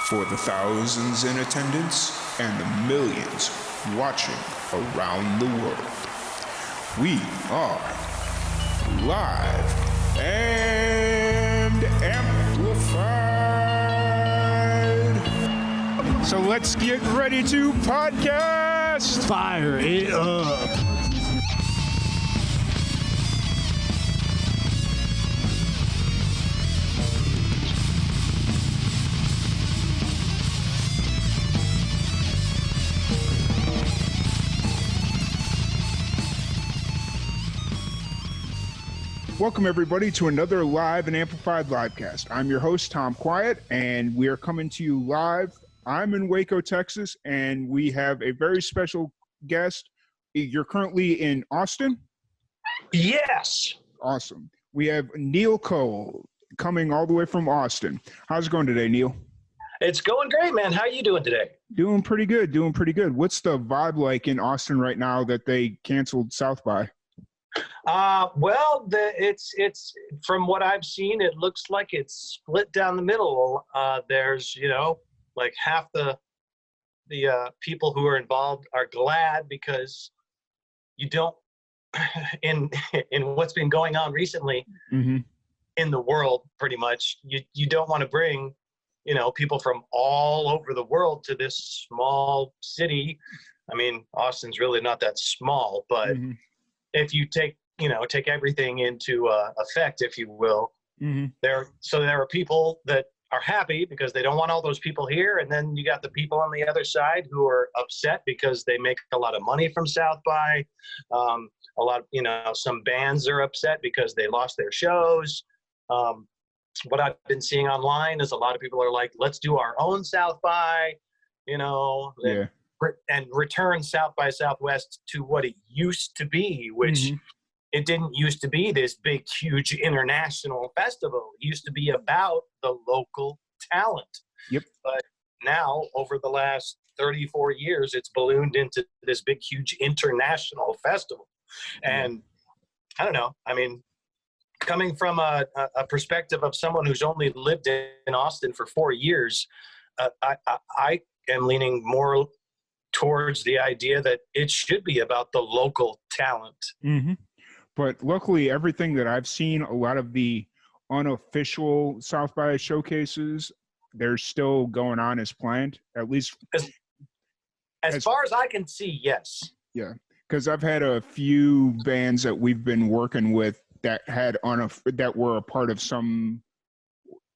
For the thousands in attendance and the millions watching around the world, we are live and amplified. So let's get ready to podcast. Fire it up. Welcome, everybody, to another live and amplified livecast. I'm your host, Tom Quiet, and we are coming to you live. I'm in Waco, Texas, and we have a very special guest. You're currently in Austin? Yes. Awesome. We have Neel Cole coming all the way from Austin. How's it going today, Neel? It's going great, man. How are you doing today? Doing pretty good, What's the vibe like in Austin right now that they canceled South by? It's from what I've seen, it looks like it's split down the middle. There's, like half the people who are involved are glad because you don't, in what's been going on recently in the world, pretty much, you don't want to bring, people from all over the world to this small city. I mean, Austin's really not that small, but if you take everything into effect, if you will, there are people that are happy because they don't want all those people here, and then you got the people on the other side who are upset because they make a lot of money from South by. Some bands are upset because they lost their shows. What I've been seeing online is a lot of people are like, let's do our own South by, and return South by Southwest to what it used to be, which it didn't used to be this big, huge international festival. It used to be about the local talent. Yep. But now, over the last 34 years, it's ballooned into this big, huge international festival. And I don't know. I mean, coming from a perspective of someone who's only lived in Austin for 4 years, I am leaning more towards the idea that it should be about the local talent. But luckily, everything that I've seen, a lot of the unofficial South by showcases, they're still going on as planned, at least. As far as I can see, yes. Yeah, because I've had a few bands that we've been working with that had that were a part of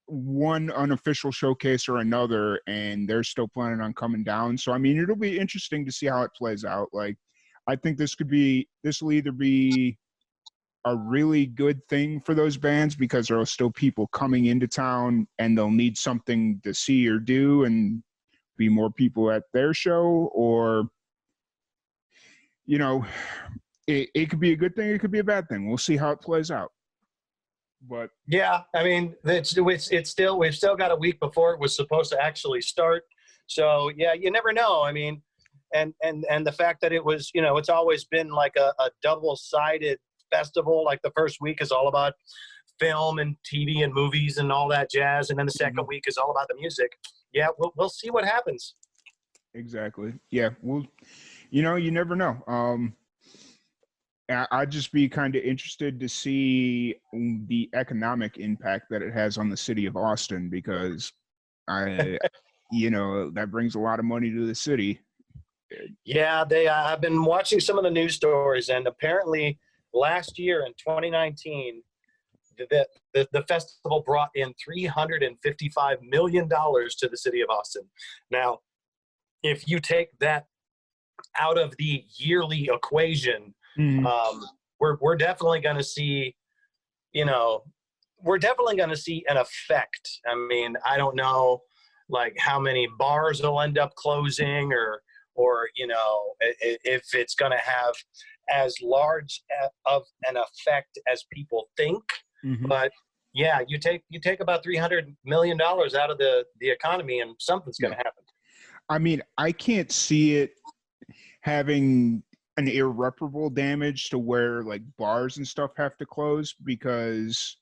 one unofficial showcase or another, and they're still planning on coming down. So I mean, it'll be interesting to see how it plays out. Like, I think this will either be a really good thing for those bands because there are still people coming into town and they'll need something to see or do and be more people at their show, or it could be a good thing, it could be a bad thing. We'll see how it plays out. But yeah, I mean, it's still, we've still got a week before it was supposed to actually start. So yeah, you never know. I mean, and the fact that it was, it's always been like a double-sided festival. Like the first week is all about film and TV and movies and all that jazz, and then the second week is all about the music. Yeah, we'll see what happens. Exactly. Yeah. Well, you never know. I'd just be kind of interested to see the economic impact that it has on the city of Austin, because that brings a lot of money to the city. Yeah, I've been watching some of the news stories, and apparently last year in 2019, the festival brought in $355 million to the city of Austin. Now, if you take that out of the yearly equation, we're definitely going to see, an effect. I mean, I don't know, like, how many bars will end up closing, or if it's going to have as large of an effect as people think. But yeah, you take about $300 million out of the economy, and something's going to happen. I mean, I can't see it having an irreparable damage to where like bars and stuff have to close, because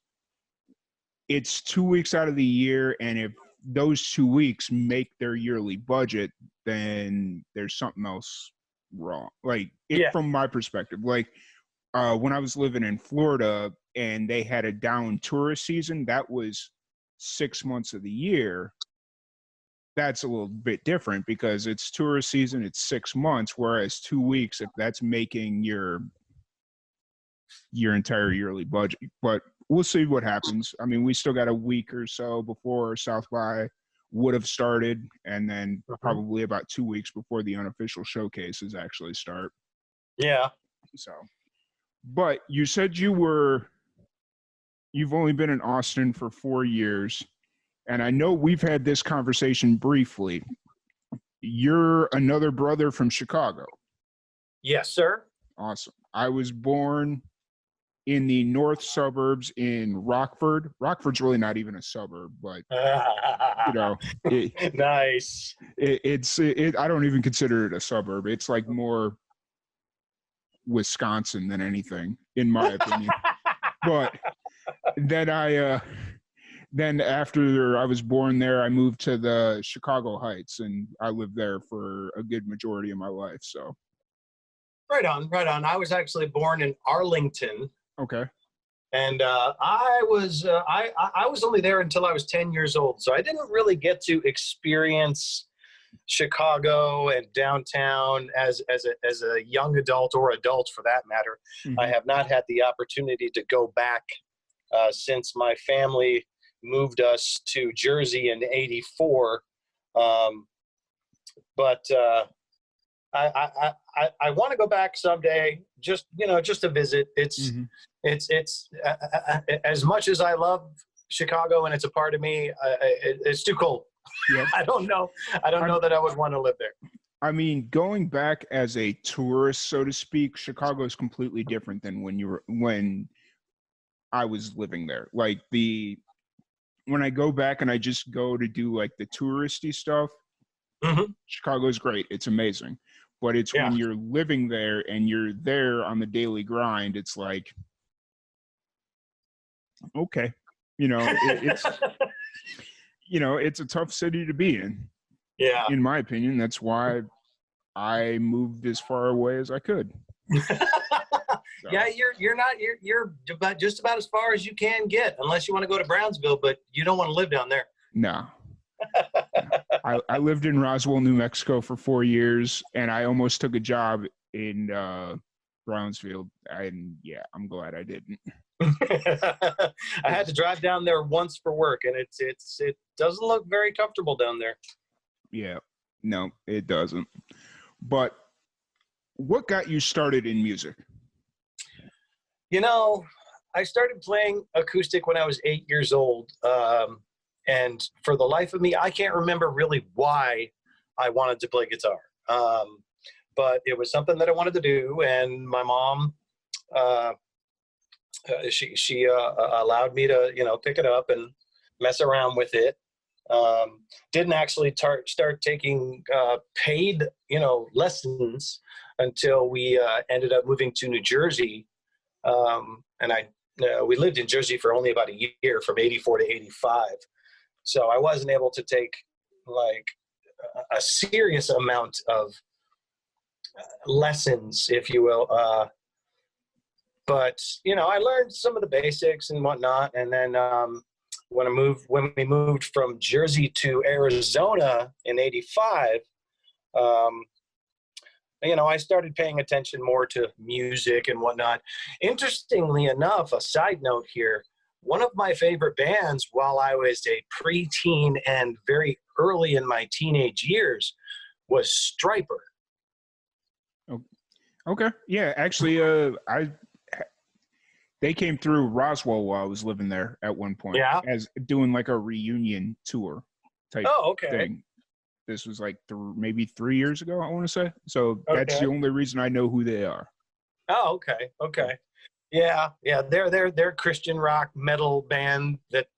it's 2 weeks out of the year, and if those 2 weeks make their yearly budget, then there's something else wrong. Like from my perspective, like when I was living in Florida and they had a down tourist season, that was 6 months of the year. That's a little bit different because it's tourist season, it's 6 months, whereas 2 weeks, if that's making your entire yearly budget. But we'll see what happens. I mean, we still got a week or so before South by would have started, and then probably about 2 weeks before the unofficial showcases actually start. Yeah. So, but you said you've only been in Austin for 4 years, and I know we've had this conversation briefly. You're another brother from Chicago. Yes, sir. Awesome. I was born in the north suburbs in Rockford. Rockford's really not even a suburb, but you know, nice. I don't even consider it a suburb. It's like more Wisconsin than anything, in my opinion. But then after I was born there, I moved to the Chicago Heights, and I lived there for a good majority of my life. So, right on. I was actually born in Arlington. Okay. And I was only there until I was 10 years old, so I didn't really get to experience Chicago and downtown as a young adult or adult for that matter. Mm-hmm. I have not had the opportunity to go back since my family moved us to Jersey in '84. But I want to go back someday, just to visit. It's as much as I love Chicago and it's a part of me, it's too cold. Yep. I don't know that I would want to live there. I mean, going back as a tourist, so to speak, Chicago is completely different than when I was living there. Like when I go back and I just go to do like the touristy stuff, Chicago's great. It's amazing. But it's when you're living there and you're there on the daily grind, it's like, okay, it's it's a tough city to be in. Yeah. In my opinion, that's why I moved as far away as I could. Yeah, you're about just about as far as you can get, unless you want to go to Brownsville, but you don't want to live down there. No. I lived in Roswell, New Mexico for 4 years, and I almost took a job in Brownsville, and I'm glad I didn't. I had to drive down there once for work, and it doesn't look very comfortable down there. Yeah, no, it doesn't. But what got you started in music? I started playing acoustic when I was 8 years old. And for the life of me, I can't remember really why I wanted to play guitar. But it was something that I wanted to do. And my mom, she allowed me to, pick it up and mess around with it. Didn't actually start taking paid, lessons until we ended up moving to New Jersey. And we lived in Jersey for only about a year, from 84 to 85. So I wasn't able to take like a serious amount of lessons, if you will. But I learned some of the basics and whatnot. And then when we moved from Jersey to Arizona in '85, I started paying attention more to music and whatnot. Interestingly enough, a side note here, one of my favorite bands while I was a preteen and very early in my teenage years was Striper. Okay. Yeah, actually, they came through Roswell while I was living there at one point. Yeah. As doing like a reunion tour type thing. This was like maybe 3 years ago, I want to say. So that's the only reason I know who they are. Oh, okay. Yeah. They're Christian rock metal band that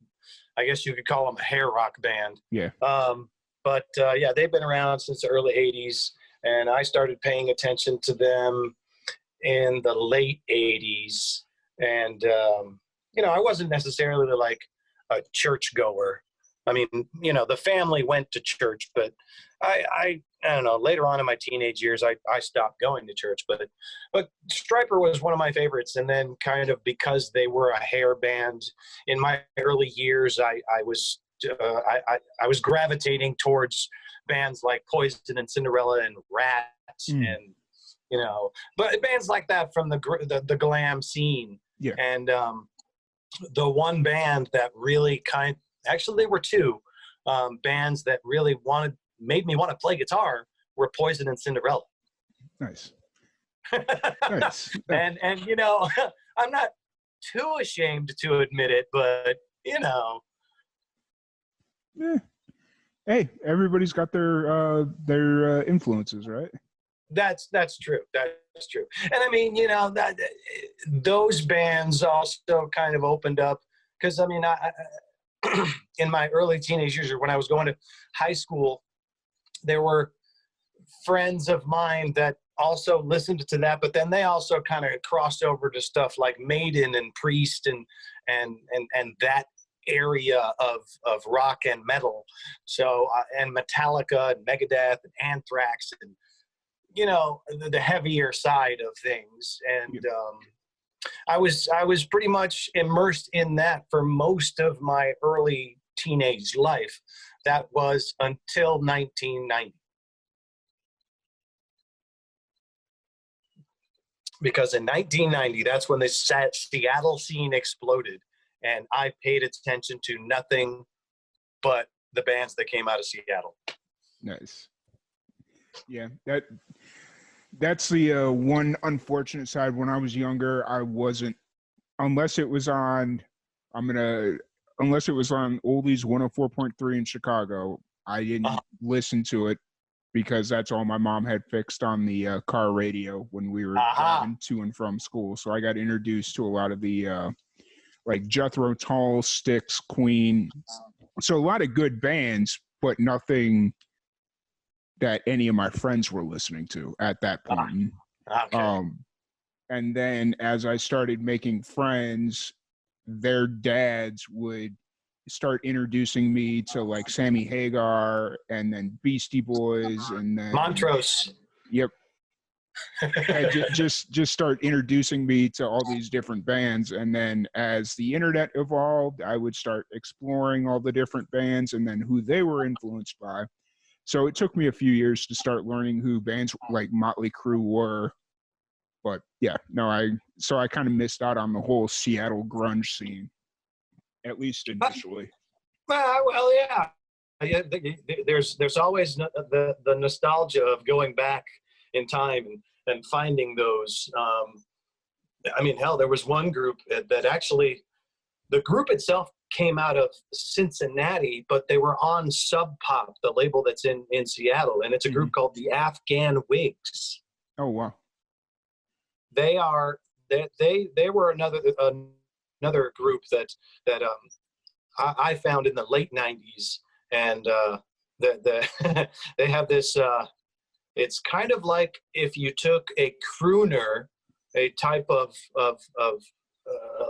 I guess you could call them a hair rock band. Yeah. But they've been around since the early '80s, and I started paying attention to them in the late '80s. And I wasn't necessarily like a church goer, I mean, you know, the family went to church, but I don't know. Later on in my teenage years, I stopped going to church. But Stryper was one of my favorites, and then kind of because they were a hair band in my early years, I was gravitating towards bands like Poison and Cinderella and Rats and you know, but bands like that from the glam scene. Yeah. And the one band that really actually there were two bands that really made me want to play guitar were Poison and Cinderella. Nice. Nice. And you know, I'm not too ashamed to admit it, but you know. Yeah. Hey, everybody's got their influences, right? That's true. That's true. And I mean, you know, that those bands also kind of opened up because I mean, I in my early teenage years, or when I was going to high school, there were friends of mine that also listened to that, but then they also kind of crossed over to stuff like Maiden and Priest and that area of rock and metal. So and Metallica and Megadeth and Anthrax and you know the heavier side of things. And I was pretty much immersed in that for most of my early teenage life. That was until 1990. Because in 1990, that's when the Seattle scene exploded. And I paid attention to nothing but the bands that came out of Seattle. Nice. Yeah, that's the one unfortunate side. When I was younger, I wasn't, unless it was on Oldies 104.3 in Chicago, I didn't listen to it because that's all my mom had fixed on the car radio when we were driving to and from school. So I got introduced to a lot of the like Jethro Tull, Styx, Queen. So a lot of good bands, but nothing that any of my friends were listening to at that point. Okay. And then as I started making friends, their dads would start introducing me to like Sammy Hagar and then Beastie Boys and then Montrose. Yep. just start introducing me to all these different bands. And then as the internet evolved, I would start exploring all the different bands and then who they were influenced by. So it took me a few years to start learning who bands like Motley Crue were. But yeah, no, I kind of missed out on the whole Seattle grunge scene, at least initially. Well, yeah. There's always the nostalgia of going back in time and finding those. I mean, hell, there was one group that actually, the group itself came out of Cincinnati, but they were on Sub Pop, the label that's in Seattle, and it's a group called the Afghan Wigs. Oh wow! They were another group that I found in the late '90s, and they have this. It's kind of like if you took a crooner, a type of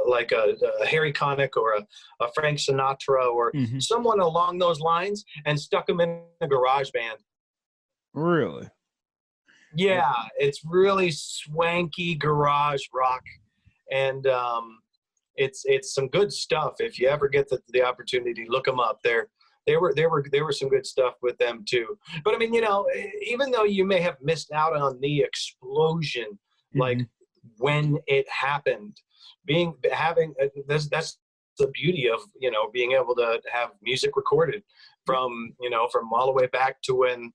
like a Harry Connick or a Frank Sinatra or someone along those lines, and stuck them in a garage band. Really? Yeah, it's really swanky garage rock, and it's some good stuff. If you ever get the opportunity, look them up. There were some good stuff with them too. But I mean, you know, even though you may have missed out on the explosion, like when it happened, that's the beauty of, you know, being able to have music recorded from all the way back to when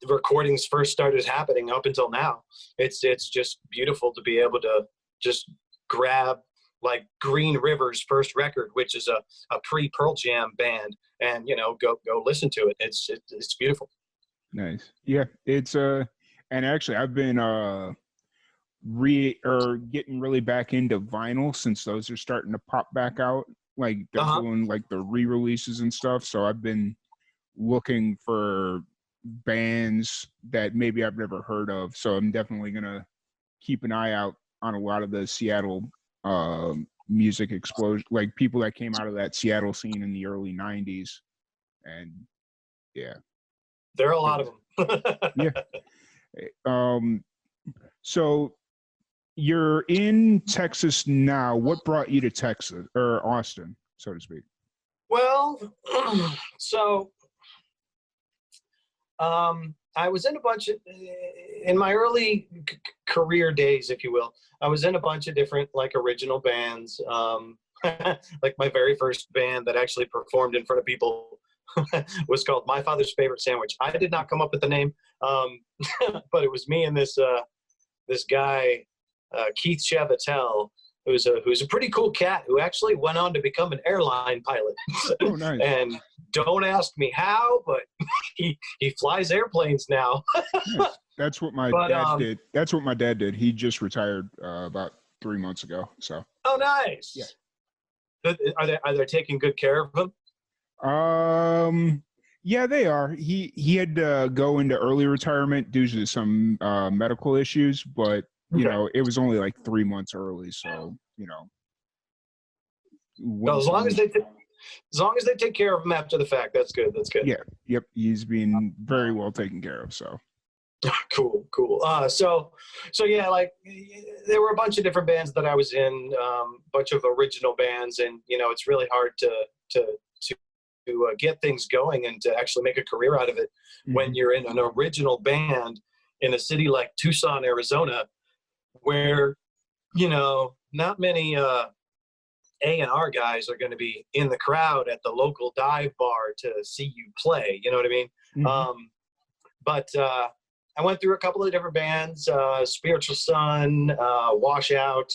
the recordings first started happening up until now. It's just beautiful to be able to just grab like Green River's first record, which is a pre-Pearl Jam band, and go listen to it. It's beautiful. Nice. Yeah, it's and actually I've been getting really back into vinyl since those are starting to pop back out. Like they're doing like the re-releases and stuff. So I've been looking for bands that maybe I've never heard of. So I'm definitely gonna keep an eye out on a lot of the Seattle music explosion, like people that came out of that Seattle scene in the early 90s. And yeah. There are a lot of them. Yeah. So you're in Texas now. What brought you to Texas or Austin, so to speak? Well, so I was in a bunch of, in my early career days, if you will, I was in a bunch of different like original bands. Like my very first band that actually performed in front of people was called My Father's Favorite Sandwich. I did not come up with the name, but it was me and this guy, Keith Chavatel, who's a pretty cool cat who actually went on to become an airline pilot. Oh, nice. And don't ask me how, but he flies airplanes now. Nice. That's what my dad did. That's what my dad did. He just retired about 3 months ago. So. Oh, nice. Yeah. Are they taking good care of him? Yeah, they are. He had to go into early retirement due to some medical issues, but you know, it was only like 3 months early, so you know. Well, as long as they take care of him after the fact, that's good. That's good. Yeah. Yep. He's been very well taken care of. So. Cool. So yeah, like there were a bunch of different bands that I was in, bunch of original bands, and you know, it's really hard to get things going and to actually make a career out of it when you're in an original band in a city like Tucson, Arizona, where, you know, not many A&R guys are going to be in the crowd at the local dive bar to see you play. You know what I mean? But I went through a couple of different bands, Spiritual Sun, Washout,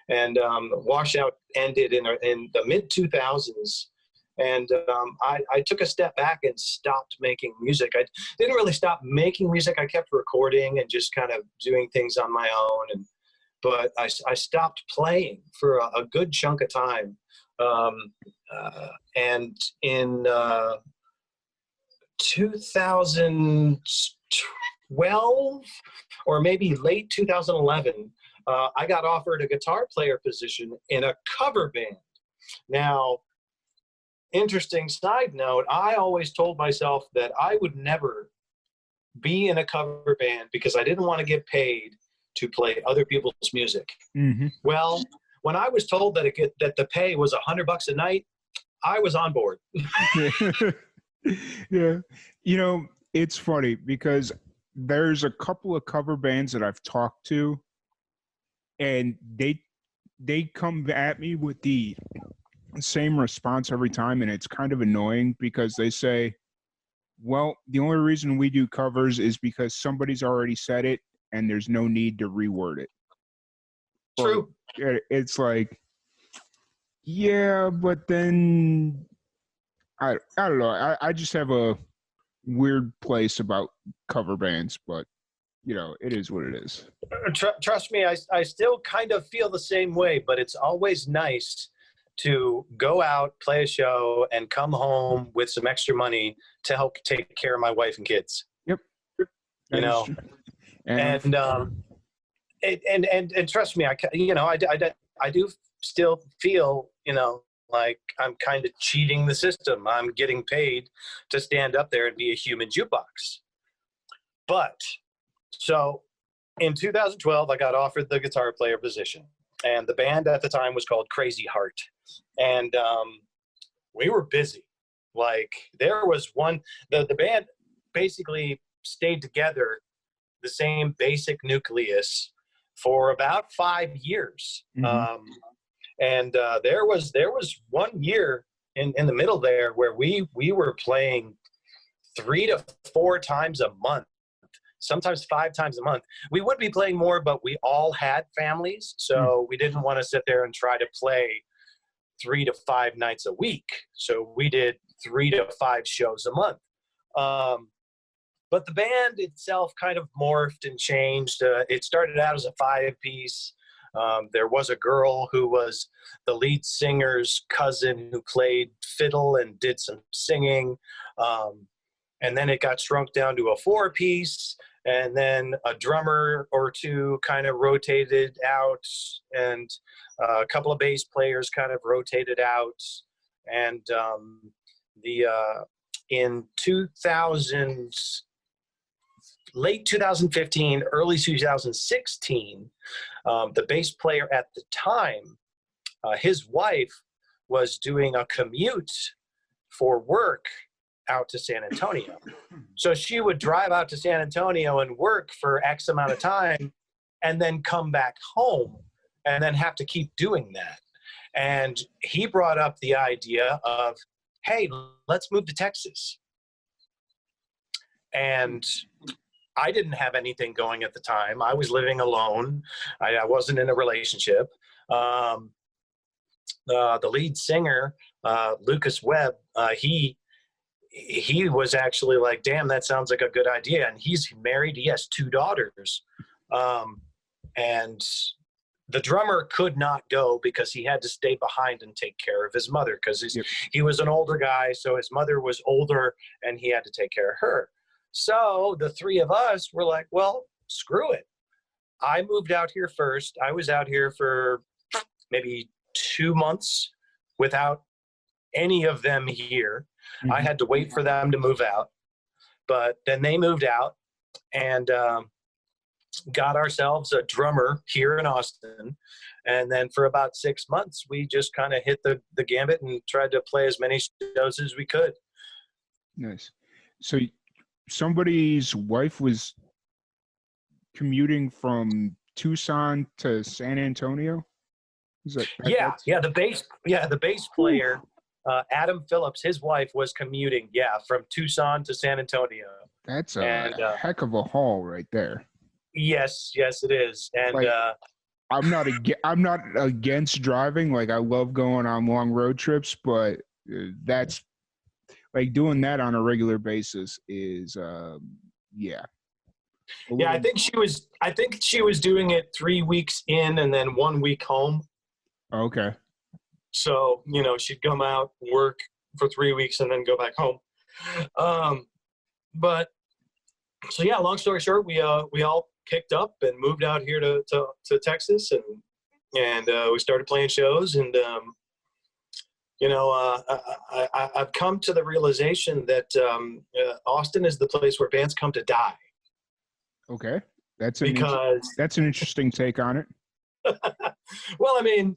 and Washout ended in the mid-2000s. And I took a step back and stopped making music. I didn't really stop making music. I kept recording and just kind of doing things on my own. But I stopped playing for a good chunk of time. And in 2012 or maybe late 2011, I got offered a guitar player position in a cover band. Now, interesting side note, I always told myself that I would never be in a cover band because I didn't want to get paid to play other people's music. Well, when I was told that the pay was $100 a night, I was on board. Yeah. You know, it's funny because there's a couple of cover bands that I've talked to, and they come at me with the same response every time, and it's kind of annoying because they say, well, the only reason we do covers is because somebody's already said it and there's no need to reword it. True. Or it's like, yeah, but then I don't know. I just have a weird place about cover bands, but you know, it is what it is. Trust me, I still kind of feel the same way, but it's always nice to go out, play a show, and come home with some extra money to help take care of my wife and kids. Yep. You know, and trust me, I do still feel, you know, like I'm kind of cheating the system. I'm getting paid to stand up there and be a human jukebox. But so in 2012, I got offered the guitar player position, and the band at the time was called Crazy Heart. And we were busy. Like there was the band basically stayed together, the same basic nucleus, for about 5 years. And there was 1 year in the middle there where we were playing 3 to 4 times a month, sometimes 5 times a month. We would be playing more, but we all had families, so we didn't want to sit there and try to play 3 to 5 nights a week. So we did 3 to 5 shows a month. But the band itself kind of morphed and changed. It started out as a 5-piece. There was a girl who was the lead singer's cousin who played fiddle and did some singing. And then it got shrunk down to a 4-piece. and then a drummer or two kind of rotated out, and a couple of bass players kind of rotated out, and in 2000, late 2015, early 2016, the bass player at the time, his wife was doing a commute for work out to San Antonio. So she would drive out to San Antonio and work for X amount of time and then come back home and then have to keep doing that. And he brought up the idea of, hey, let's move to Texas. And I didn't have anything going at the time. I was living alone. I wasn't in a relationship. The lead singer, Lucas Webb, he was actually like, damn, that sounds like a good idea. And he's married. He has 2 daughters. And the drummer could not go because he had to stay behind and take care of his mother because he was an older guy. So his mother was older and he had to take care of her. So the 3 of us were like, well, screw it. I moved out here first. I was out here for maybe 2 months without any of them here. Mm-hmm. I had to wait for them to move out. But then they moved out and got ourselves a drummer here in Austin. And then for about 6 months, we just kind of hit the gambit and tried to play as many shows as we could. Nice. So somebody's wife was commuting from Tucson to San Antonio? The bass player, Adam Phillips, his wife was commuting, from Tucson to San Antonio. That's a heck of a haul right there. Yes, it is. And like, I'm not against driving. Like, I love going on long road trips, but that's like doing that on a regular basis is I think she was doing it 3 weeks in and then 1 week home. Okay. So, she'd come out, work for 3 weeks, and then go back home. Long story short, we all kicked up and moved out here to Texas, and we started playing shows. And I've come to the realization that Austin is the place where bands come to die. Okay, that's an interesting take on it. Well, I mean,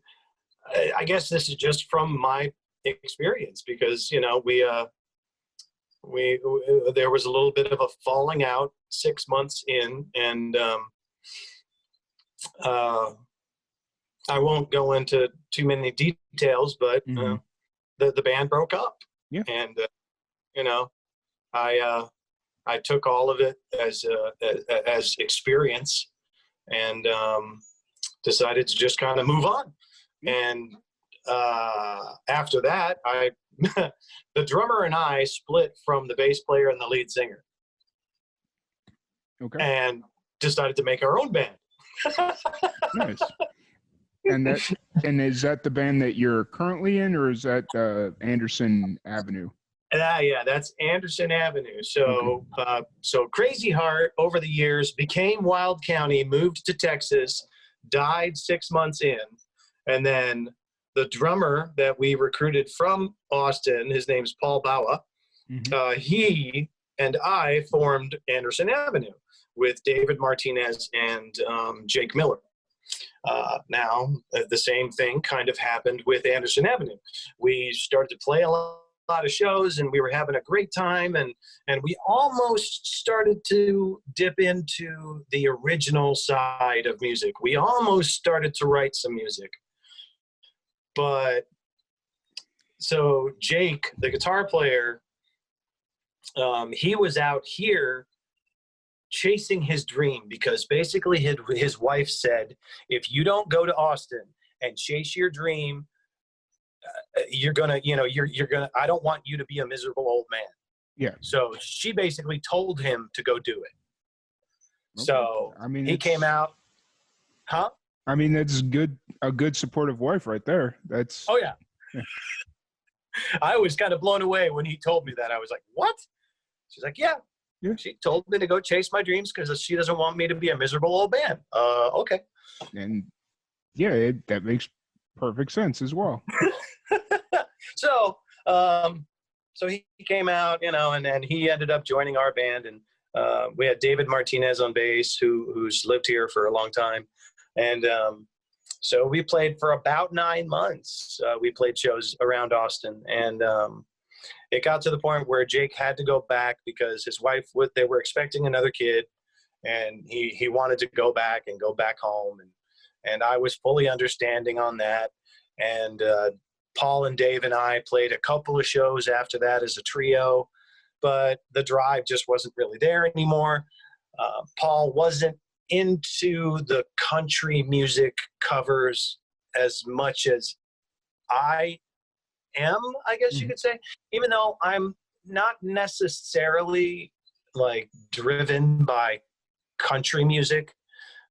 I guess this is just from my experience because we there was a little bit of a falling out 6 months in, and I won't go into too many details, but the band broke up. Yeah, and I took all of it as experience, and decided to just kind of move on. And after that, the drummer and I split from the bass player and the lead singer. Okay. And decided to make our own band. Nice. And is that the band that you're currently in, or is that Anderson Avenue? That's Anderson Avenue. So, so Crazy Heart over the years became Wild County, moved to Texas, died 6 months in, and then the drummer that we recruited from Austin, his name's Paul Bawa. He and I formed Anderson Avenue with David Martinez and Jake Miller. Now, the same thing kind of happened with Anderson Avenue. We started to play a lot of shows, and we were having a great time, and we almost started to dip into the original side of music. We almost started to write some music. But so Jake, the guitar player, he was out here chasing his dream because basically his wife said, if you don't go to Austin and chase your dream, you're gonna, I don't want you to be a miserable old man. Yeah. So she basically told him to go do it. Okay. So I mean, he came out, huh? I mean, that's a good supportive wife right there. That's. Oh yeah. I was kind of blown away when he told me that. I was like, what? She's like, yeah, Yeah. She told me to go chase my dreams because she doesn't want me to be a miserable old man. Okay. And yeah, that makes perfect sense as well. So, so he came out, and then he ended up joining our band, and we had David Martinez on bass, who's lived here for a long time, and so we played for about 9 months. We played shows around Austin, and it got to the point where Jake had to go back because his wife, they were expecting another kid, and he wanted to go back home, and I was fully understanding on that, and Paul and Dave and I played a couple of shows after that as a trio, but the drive just wasn't really there anymore. Paul wasn't into the country music covers as much as I am, I guess you could say, even though I'm not necessarily like driven by country music,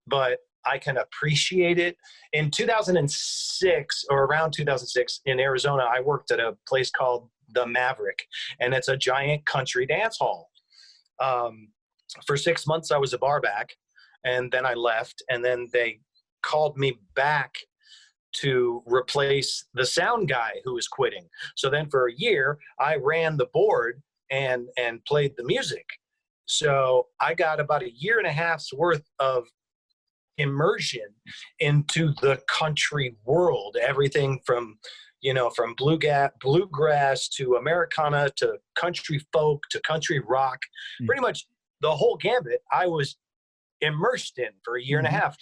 but I can appreciate it. In 2006 or around 2006 in Arizona, I worked at a place called The Maverick, and it's a giant country dance hall. For 6 months, I was a bar back, and then I left, and then they called me back to replace the sound guy who was quitting. So then for a year, I ran the board and played the music. So I got about a year and a half's worth of immersion into the country world, everything from from bluegrass to Americana to country folk to country rock, pretty much the whole gambit I was immersed in for a year and a half.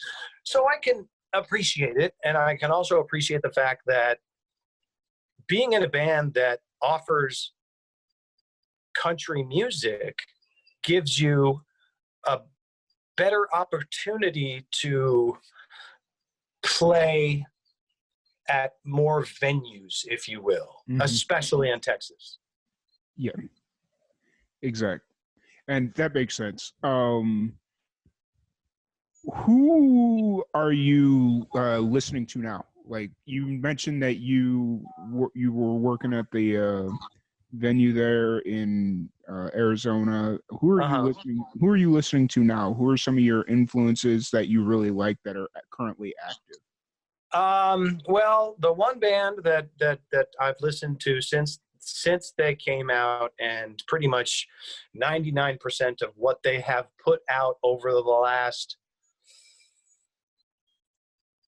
So I can appreciate it, and I can also appreciate the fact that being in a band that offers country music gives you a better opportunity to play at more venues, if you will, especially in Texas. Yeah, exactly. And that makes sense. Who are you listening to now? Like you mentioned that you were working at the venue there in Arizona. Who are you listening to now? Who are some of your influences that you really like that are currently active? Well, the one band that I've listened to since they came out, and pretty much 99% of what they have put out over the last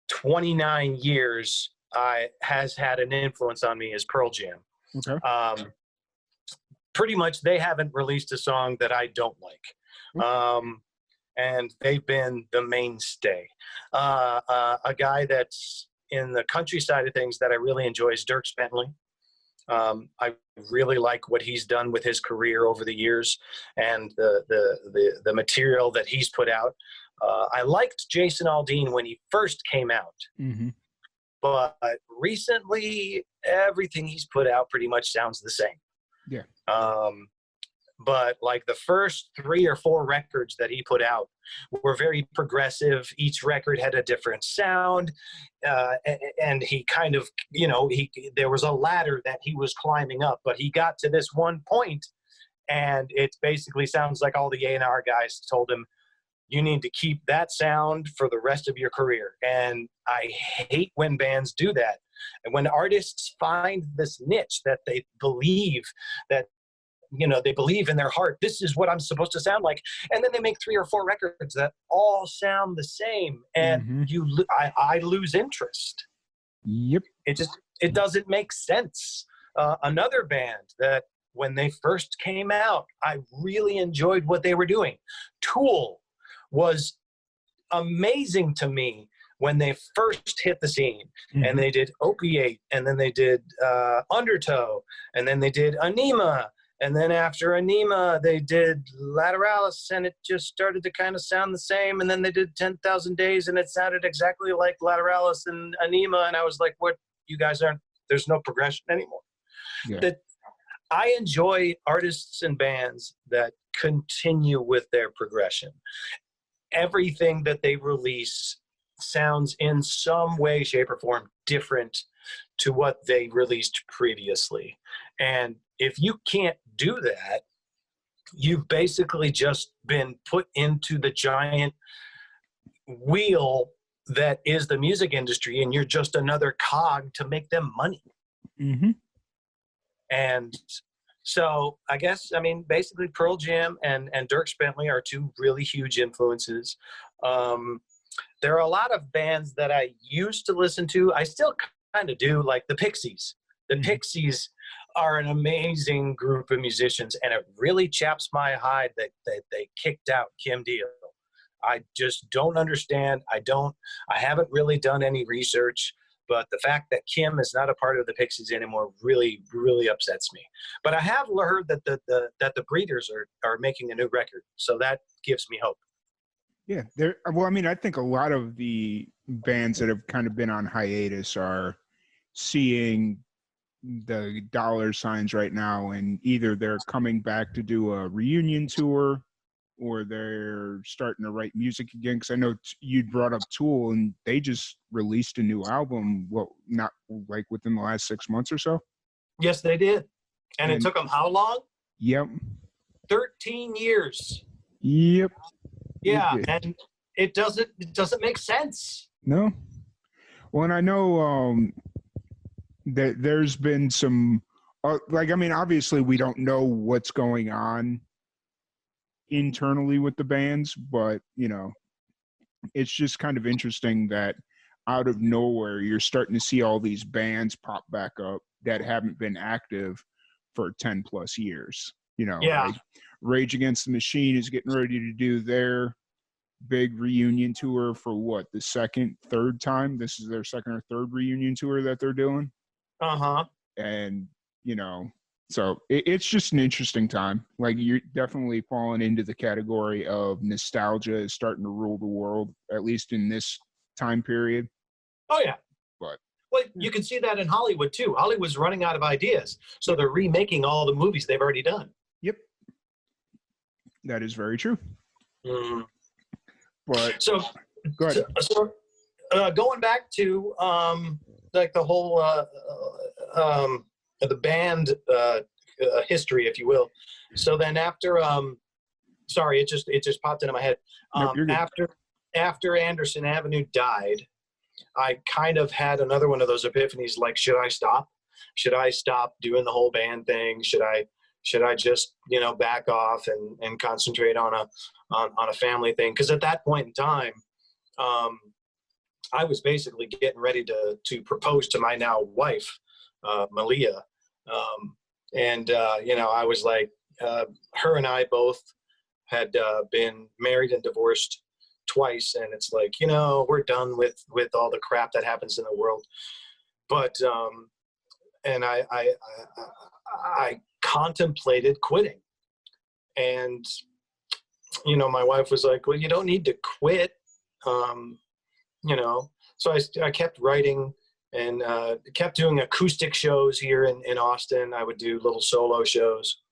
29 years has had an influence on me is Pearl Jam. Okay. Pretty much they haven't released a song that I don't like. And they've been the mainstay. A guy that's in the country side of things that I really enjoy is Dierks Bentley. I really like what he's done with his career over the years and the material that he's put out. I liked Jason Aldean when he first came out, but recently everything he's put out pretty much sounds the same. Yeah. But like the first 3 or 4 records that he put out were very progressive. Each record had a different sound. And he kind of, there was a ladder that he was climbing up, but he got to this one point and it basically sounds like all the A&R guys told him, you need to keep that sound for the rest of your career. And I hate when bands do that. And when artists find this niche that they believe that, they believe in their heart, this is what I'm supposed to sound like. And then they make 3 or 4 records that all sound the same. And I lose interest. Yep. It doesn't make sense. Another band that when they first came out, I really enjoyed what they were doing. Tool was amazing to me when they first hit the scene. And they did Opiate, and then they did Undertow, and then they did Anima. And then after Anima, they did Lateralis, and it just started to kind of sound the same. And then they did 10,000 Days, and it sounded exactly like Lateralis and Anima. And I was like, what? You guys aren't, there's no progression anymore. Yeah. That I enjoy artists and bands that continue with their progression. Everything that they release sounds in some way, shape, or form different to what they released previously. And if you can't do that, you've basically just been put into the giant wheel that is the music industry, and you're just another cog to make them money. Mm-hmm. And so I guess, I mean, basically Pearl Jam and Dierks Bentley are two really huge influences. There are a lot of bands that I used to listen to. I still kind of do, like the Pixies. The Mhm. Pixies are an amazing group of musicians, and it really chaps my hide that they kicked out Kim Deal. I just don't understand. I haven't really done any research, but the fact that Kim is not a part of the Pixies anymore really, really upsets me. But I have heard that the Breeders are making a new record, so that gives me hope. Yeah, well, I mean, I think a lot of the bands that have kind of been on hiatus are seeing the dollar signs right now, and either they're coming back to do a reunion tour or they're starting to write music again. Because I know you brought up Tool, and they just released a new album, not like within the last 6 months or so? Yes, they did. And it took them how long? Yep. 13 years. Yep. Yeah, and it doesn't make sense. No. Well, and I know that there's been some, like, I mean, obviously we don't know what's going on internally with the bands, but, you know, it's just kind of interesting that out of nowhere, you're starting to see all these bands pop back up that haven't been active for 10 plus years. You know, Yeah. like Rage Against the Machine is getting ready to do their big reunion tour for what, the third time? This is their second or third reunion tour that they're doing. Uh-huh. And, you know, so it's just an interesting time. Like, you're definitely falling into the category of nostalgia is starting to rule the world, at least in this time period. Oh, yeah. But well, you can see that in Hollywood, too. Hollywood's running out of ideas, so they're remaking all the movies they've already done. Yep. That is very true. Mm-hmm. But so going back to like the whole the band history, if you will. So then after sorry, it just popped into my head. Nope, you're good. After Anderson Avenue died, I kind of had another one of those epiphanies, like, should I stop? Should I stop doing the whole band thing? Should I just, you know, back off and concentrate on a family thing? Because at that point in time, I was basically getting ready to propose to my now wife, Malia. You know, I was like, her and I both had been married and divorced twice, and it's like, you know, we're done with all the crap that happens in the world. But and I contemplated quitting, and you know, my wife was like, well, you don't need to quit, you know. So I kept writing and kept doing acoustic shows here in Austin. I would do little solo shows,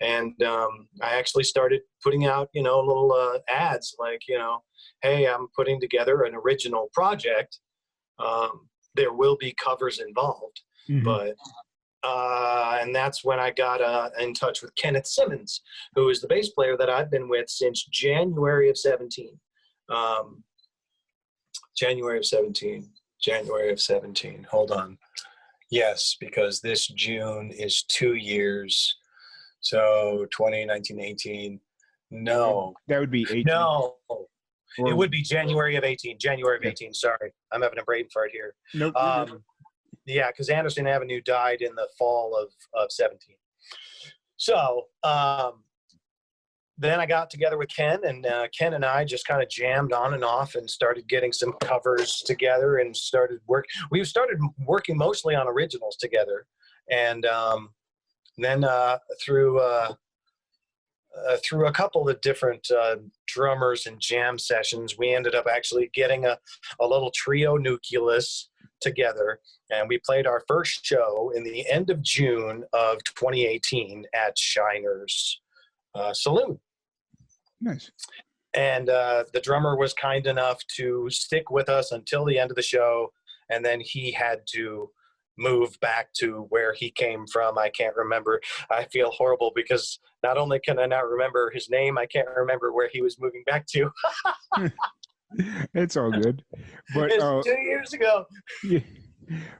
and I actually started putting out, you know, little ads like, you know, hey, I'm putting together an original project. There will be covers involved. Mm-hmm. But and that's when I got in touch with Kenneth Simmons, who is the bass player that I've been with since January of 17. January of 17. Hold on. Yes, because this June is 2 years. So 2019, 18. No. That would be 18. No. Or, it would be January of 18. January of 18. Sorry. I'm having a brain fart here. Nope. Yeah, because Anderson Avenue died in the fall of 17. So then I got together with Ken, and Ken and I just kind of jammed on and off and started getting some covers together and started working mostly on originals together. And then through a couple of different drummers and jam sessions, we ended up actually getting a little trio nucleus together, and we played our first show in the end of June of 2018 at Shiner's Saloon. Nice. And the drummer was kind enough to stick with us until the end of the show, and then he had to move back to where he came from. I can't remember. I feel horrible because not only can I not remember his name, I can't remember where he was moving back to. It's all good. But It's 2 years ago. yeah,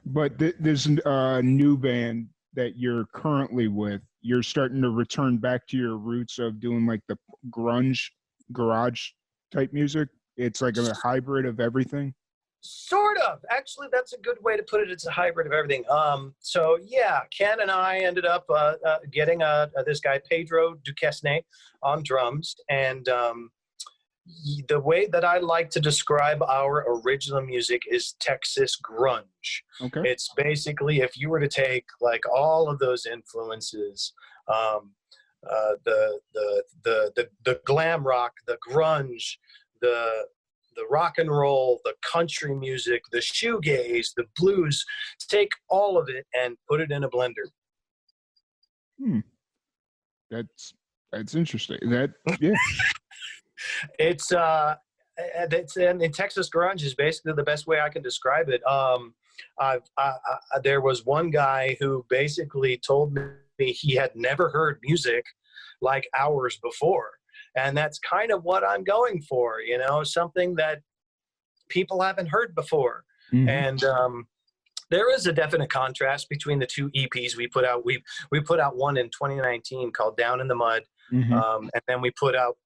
but there's a new band that you're currently with. You're starting to return back to your roots of doing like the grunge garage type music. It's like a hybrid of everything. Sort of. Actually, that's a good way to put it. It's a hybrid of everything. So yeah, Ken and I ended up getting this guy Pedro Duquesne on drums, and the way that I like to describe our original music is Texas grunge. Okay. It's basically, if you were to take like all of those influences, the glam rock, the grunge, the rock and roll, the country music, the shoegaze, the blues, take all of it and put it in a blender. That's interesting. That yeah. It's in Texas grunge is basically the best way I can describe it. There was one guy who basically told me he had never heard music like ours before. And that's kind of what I'm going for, you know, something that people haven't heard before. Mm-hmm. And there is a definite contrast between the two EPs we put out. We put out one in 2019 called Down in the Mud. Mm-hmm. And then we put out,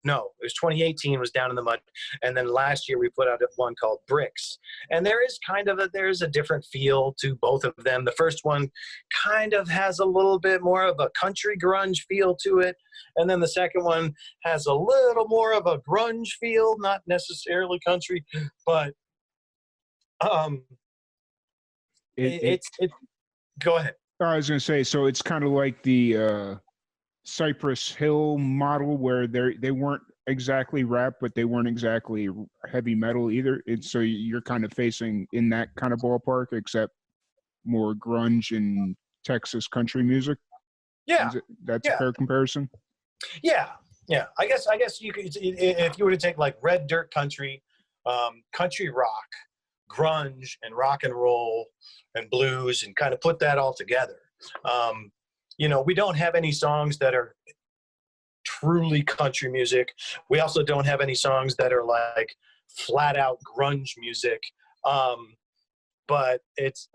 no, it was 2018 was Down in the Mud. And then last year we put out one called Bricks. And there is there's a different feel to both of them. The first one kind of has a little bit more of a country grunge feel to it. And then the second one has a little more of a grunge feel, not necessarily country, but it's go ahead. I was going to say, so it's kind of like the Cypress Hill model where they weren't exactly rap, but they weren't exactly heavy metal either. So you're kind of facing in that kind of ballpark, except more grunge and Texas country music. Yeah, that's a fair comparison. Yeah. I guess you could, if you were to take like red dirt country, country rock, grunge, and rock and roll and blues, and kind of put that all together. You know, we don't have any songs that are truly country music. We also don't have any songs that are like flat out grunge music. But it's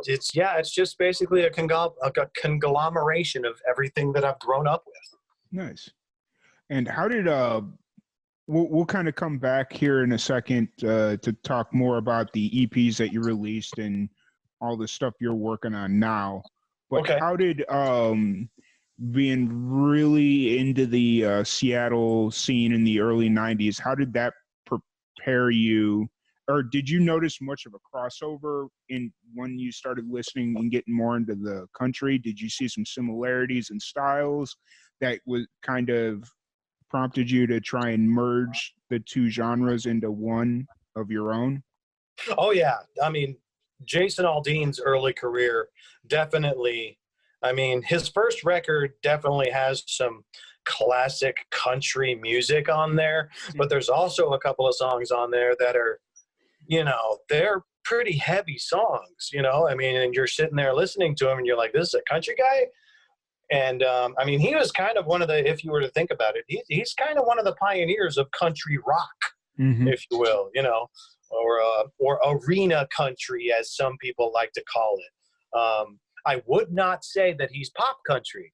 just basically a conglomeration of everything that I've grown up with. Nice. And how did we'll kind of come back here in a second to talk more about the EPs that you released and all the stuff you're working on now. But okay. How did being really into the Seattle scene in the early 90s, how did that prepare you, or did you notice much of a crossover in when you started listening and getting more into the country? Did you see some similarities in styles that was kind of prompted you to try and merge the two genres into one of your own? Oh yeah, I mean, Jason Aldean's early career definitely, I mean, his first record definitely has some classic country music on there, but there's also a couple of songs on there that are, you know, they're pretty heavy songs, you know, I mean, and you're sitting there listening to him and you're like, this is a country guy? And I mean, he was kind of one of the, if you were to think about it, he's kind of one of the pioneers of country rock, if you will, you know, or arena country, as some people like to call it. I would not say that he's pop country.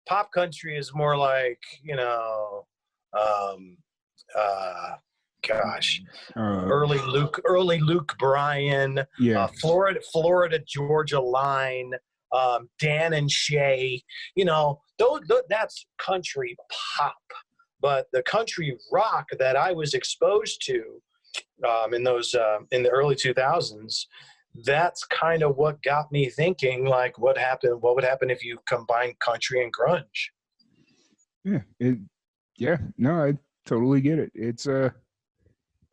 Pop country is more like, you know, early Luke Bryan, yeah. Florida Georgia Line, Dan and Shay, you know, that's country pop. But the country rock that I was exposed to in the early 2000s, that's kind of what got me thinking, like, what would happen if you combine country and grunge? No, I totally get it. It's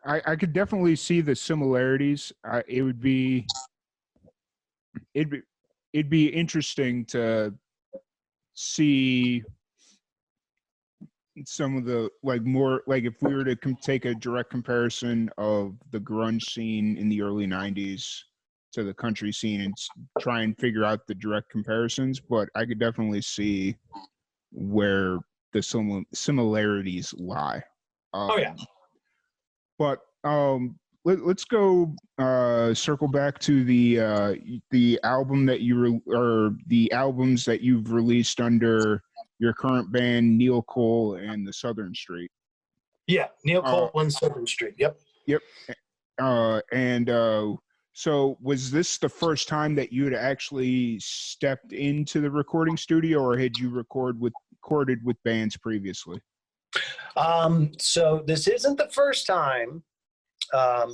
I could definitely see the similarities. It'd be interesting to see some of the, like, more like if we were to take a direct comparison of the grunge scene in the early 90s to the country scene and try and figure out the direct comparisons, but I could definitely see where the similarities lie. Oh yeah. But let's go circle back to the album that or the albums that you've released under your current band, Neel Cole and the Southern Street. Yeah, Neel Cole and Southern Street. Yep. Yep. So was this the first time that you had actually stepped into the recording studio, or had you recorded with bands previously? So this isn't the first time. I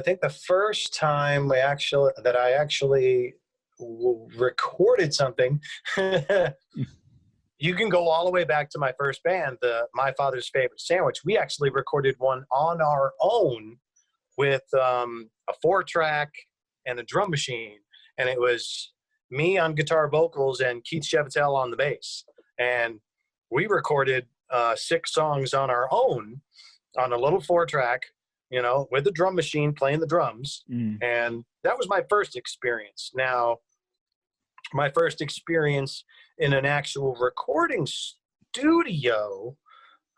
think the first time I actually recorded something, you can go all the way back to my first band, My Father's Favorite Sandwich. We actually recorded one on our own with a 4-track and a drum machine. And it was me on guitar vocals and Keith Chevitel on the bass. And we recorded 6 songs on our own on a little 4-track, you know, with the drum machine playing the drums. And that was my first experience. Now, my first experience in an actual recording studio,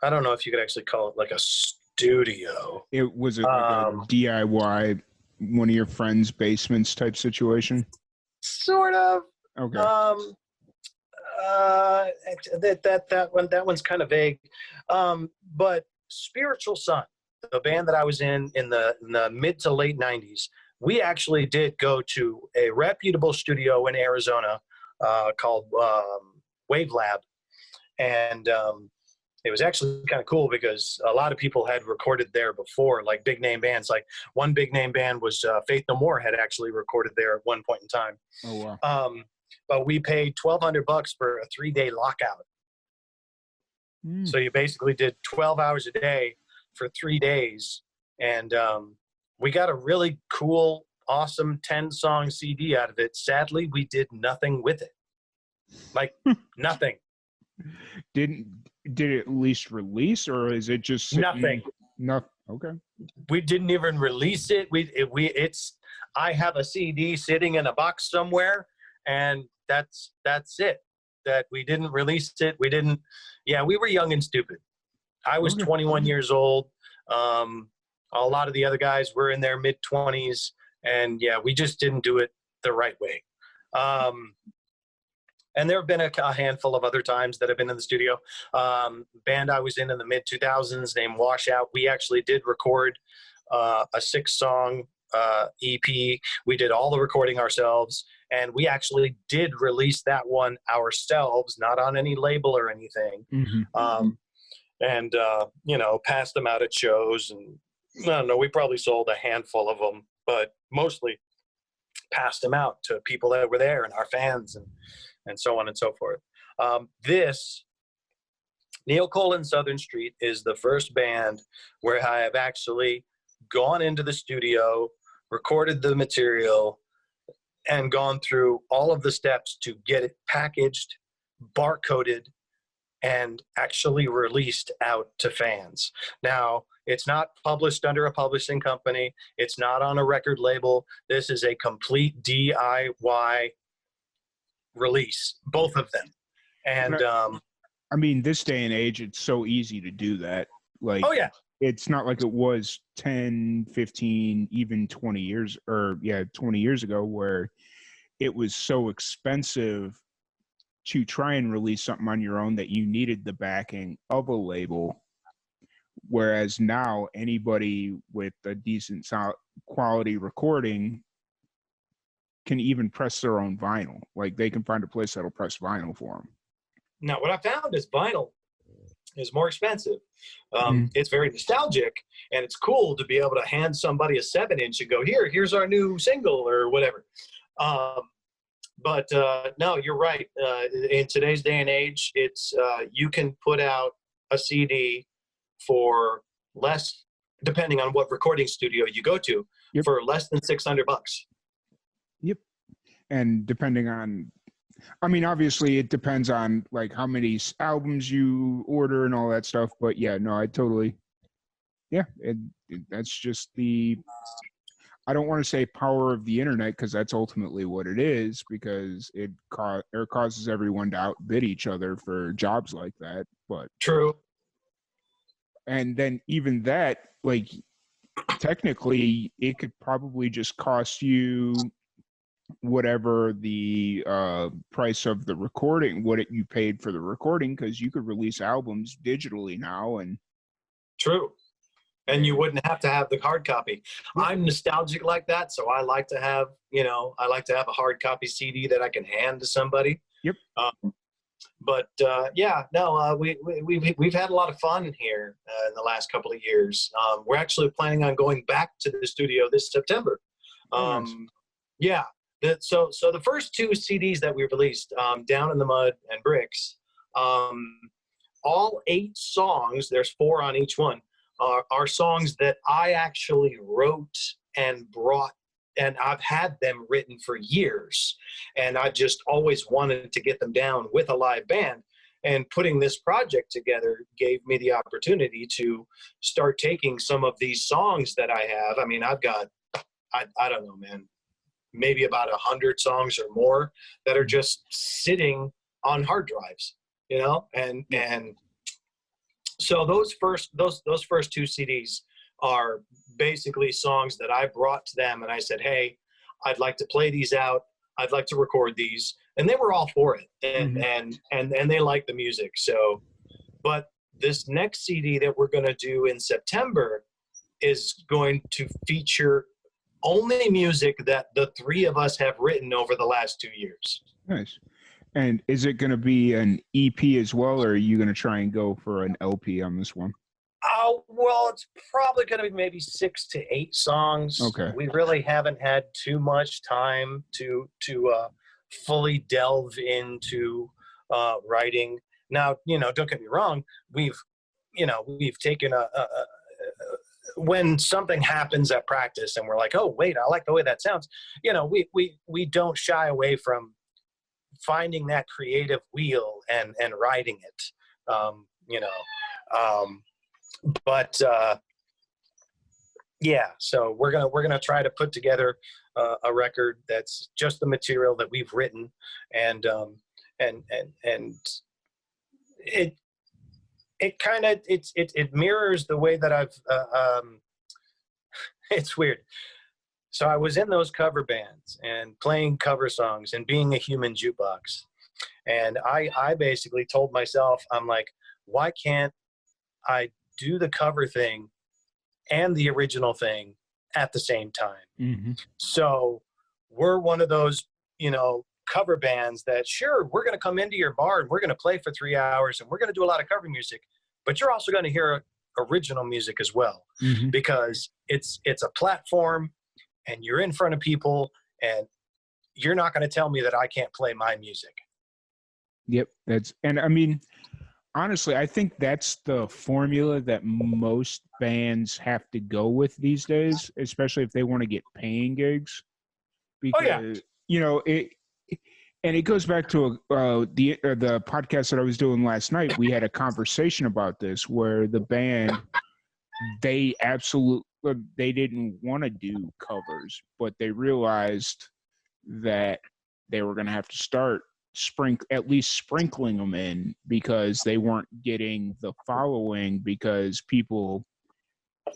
I don't know if you could actually call it like a studio. It was like a DIY, one of your friends' basements type situation? Sort of. Okay. That one's kind of vague. But Spiritual Sun, the band that I was in the mid to late 90s, we actually did go to a reputable studio in Arizona called Wave Lab. And it was actually kind of cool because a lot of people had recorded there before, like big name bands. Like one big name band was Faith No More had actually recorded there at one point in time. Oh, wow. But we paid $1,200 for a 3-day lockout. So you basically did 12 hours a day for 3 days. And we got a really cool, awesome 10-song CD out of it. Sadly, we did nothing with it. Like nothing. Did it at least release, or is it just nothing? Nothing. Okay. We didn't even release it. I have a CD sitting in a box somewhere, and that's it. That we didn't release it. We didn't. Yeah, we were young and stupid. I was 21 years old. A lot of the other guys were in their mid-20s, and yeah, we just didn't do it the right way. And there have been a handful of other times that I've been in the studio. Band I was in the mid-2000s named Washout, we actually did record a 6-song EP. We did all the recording ourselves, and we actually did release that one ourselves, not on any label or anything. And you know, passed them out at shows, and I don't know, we probably sold a handful of them, but mostly passed them out to people that were there and our fans and so on and so forth. This Neel Cole and Southern Street is the first band where I have actually gone into the studio, recorded the material, and gone through all of the steps to get it packaged, barcoded, and actually released out to fans. Now, it's not published under a publishing company. It's not on a record label. This is a complete DIY release, both of them. And I mean, this day and age, it's so easy to do that. Like, oh yeah, it's not like it was 10, 15, even 20 years, 20 years ago, where it was so expensive to try and release something on your own that you needed the backing of a label. Whereas now anybody with a decent quality recording can even press their own vinyl. Like, they can find a place that'll press vinyl for them. Now, what I found is vinyl is more expensive. It's very nostalgic, and it's cool to be able to hand somebody a 7-inch and go, here's our new single or whatever. But no, you're right. In today's day and age, it's you can put out a CD for less, depending on what recording studio you go to, for less than $600. Yep. And depending on, I mean, obviously it depends on like how many albums you order and all that stuff. But yeah, no, I totally, that's just I don't want to say power of the internet, because that's ultimately what it is, because it causes everyone to outbid each other for jobs like that. But True. and then even that, like, technically it could probably just cost you whatever the price of the recording, you paid for the recording, because you could release albums digitally now. And True. And you wouldn't have to have the hard copy. I'm nostalgic like that, so I like to have, a hard copy CD that I can hand to somebody. Yep. We've had a lot of fun here in the last couple of years. We're actually planning on going back to the studio this September. Nice. Yeah. So the first 2 CDs that we released, Down in the Mud and Bricks, all 8 songs, there's 4 on each one, are songs that I actually wrote and brought, and I've had them written for years. And I just always wanted to get them down with a live band. And putting this project together gave me the opportunity to start taking some of these songs that I have. I mean, I've got, I don't know, man, maybe about 100 songs or more that are just sitting on hard drives, and so those first 2 CDs are basically songs that I brought to them, and I said, hey, I'd like to play these out. I'd like to record these. And they were all for it. And they like the music. So, but this next CD that we're going to do in September is going to feature only music that the 3 of us have written over the last 2 years. Nice. And is it going to be an EP as well, or are you going to try and go for an LP on this one? Oh, well, it's probably going to be maybe 6 to 8 songs. Okay. We really haven't had too much time to fully delve into writing. Now, don't get me wrong. We've taken when something happens at practice and we're like, oh, wait, I like the way that sounds. We don't shy away from finding that creative wheel and riding it. So we're gonna try to put together a record that's just the material that we've written, and it mirrors the way that I've it's weird. So I was in those cover bands and playing cover songs and being a human jukebox, and I basically told myself, I'm like, why can't I do the cover thing and the original thing at the same time? Mm-hmm. So we're one of those, cover bands that, sure, we're going to come into your bar and we're going to play for 3 hours and we're going to do a lot of cover music, but you're also going to hear original music as well, because it's a platform and you're in front of people and you're not going to tell me that I can't play my music. Yep. Honestly, I think that's the formula that most bands have to go with these days, especially if they want to get paying gigs. Because, it goes back to the podcast that I was doing last night. We had a conversation about this where the band, they didn't want to do covers, but they realized that they were going to have to start at least sprinkling them in, because they weren't getting the following, because people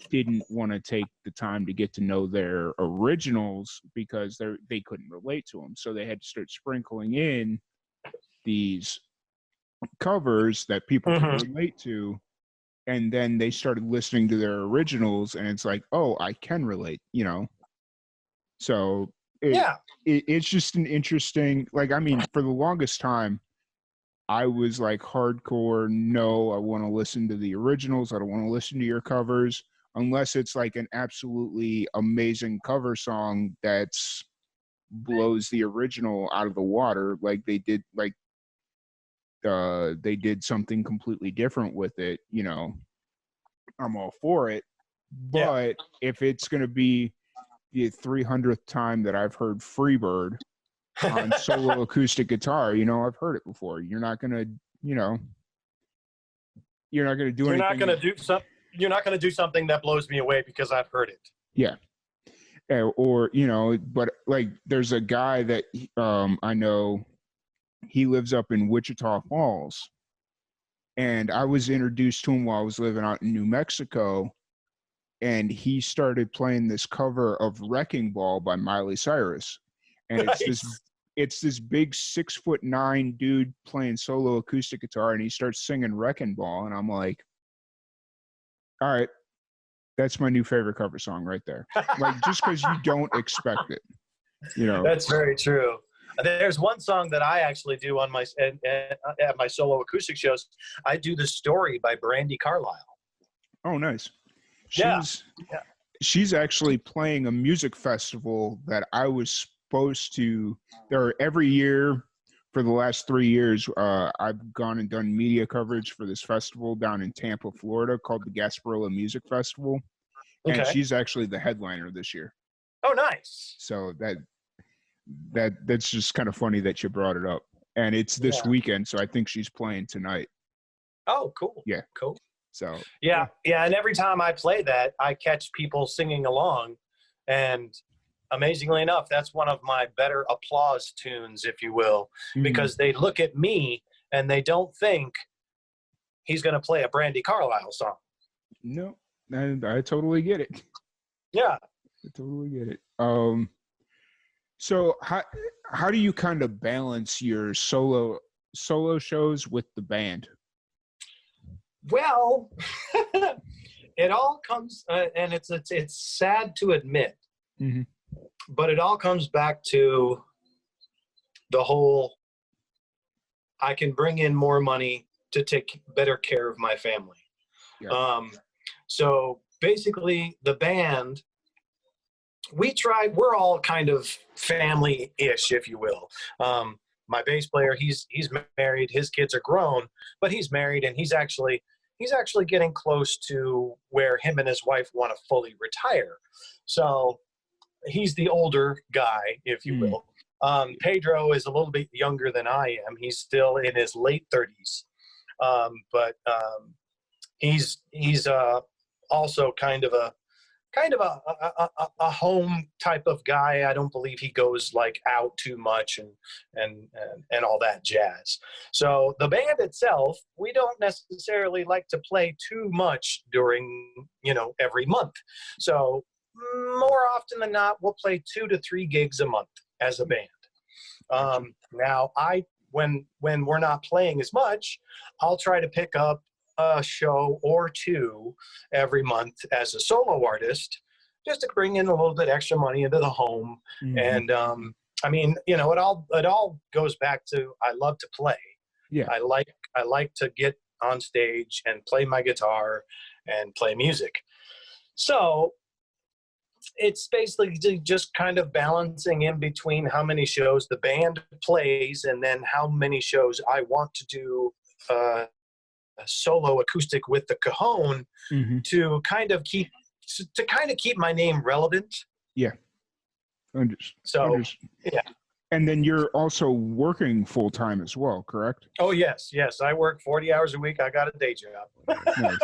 didn't want to take the time to get to know their originals because they couldn't relate to them. So they had to start sprinkling in these covers that people could relate to. And then they started listening to their originals and it's like, oh, I can relate, So it's just an interesting, for the longest time, I was like hardcore, no, I want to listen to the originals. I don't want to listen to your covers unless it's like an absolutely amazing cover song that's blows the original out of the water. Like they did, they did something completely different with it, I'm all for it. But if it's going to be the 300th time that I've heard Freebird on solo acoustic guitar, I've heard it before. You're not going to, you're not going to do anything. You're not going to do something that blows me away because I've heard it. Yeah. or but like there's a guy that I know, he lives up in Wichita Falls, and I was introduced to him while I was living out in New Mexico, and he started playing this cover of Wrecking Ball by Miley Cyrus, and Nice. it's this big 6'9" dude playing solo acoustic guitar, and he starts singing Wrecking Ball, and I'm like, all right, that's my new favorite cover song right there. Like, just because you don't expect it, That's very true. There's one song that I actually do on my at my solo acoustic shows. I do The Story by Brandy Carlisle. Oh, nice. Yeah. She's actually playing a music festival that I was supposed to. Every year for the last 3 years, I've gone and done media coverage for this festival down in Tampa, Florida, called the Gasparilla Music Festival, and Okay. she's actually the headliner this year. Oh, nice. So that's just kind of funny that you brought it up, and it's this weekend, so I think she's playing tonight. Oh, cool. Yeah, cool. So yeah, and every time I play that, I catch people singing along, and amazingly enough, that's one of my better applause tunes, if you will, because they look at me and they don't think he's going to play a Brandy Carlisle song. No, I totally get it. Yeah, I totally get it. So how do you kind of balance your solo shows with the band? Well, it all comes, and it's sad to admit, but it all comes back to the whole, I can bring in more money to take better care of my family. Yeah. So basically the band, we're all kind of family-ish, if you will. My bass player, he's married, his kids are grown, but he's married, and he's actually getting close to where him and his wife want to fully retire. So he's the older guy, if you will. Pedro is a little bit younger than I am. He's still in his late 30s. But he's also kind of a home type of guy. I don't believe he goes like out too much and all that jazz. So the band itself, we don't necessarily like to play too much during, every month. So more often than not, we'll play 2 to 3 gigs a month as a band. Now when we're not playing as much, I'll try to pick up a show or 2 every month as a solo artist, just to bring in a little bit extra money into the home. And I mean, it all goes back to, I love to play. Yeah, I like to get on stage and play my guitar and play music. So it's basically just kind of balancing in between how many shows the band plays and then how many shows I want to do a solo acoustic with the cajon to kind of keep my name relevant. Yeah. Yeah. And then you're also working full time as well, correct? Oh, yes. I work 40 hours a week. I got a day job. Nice.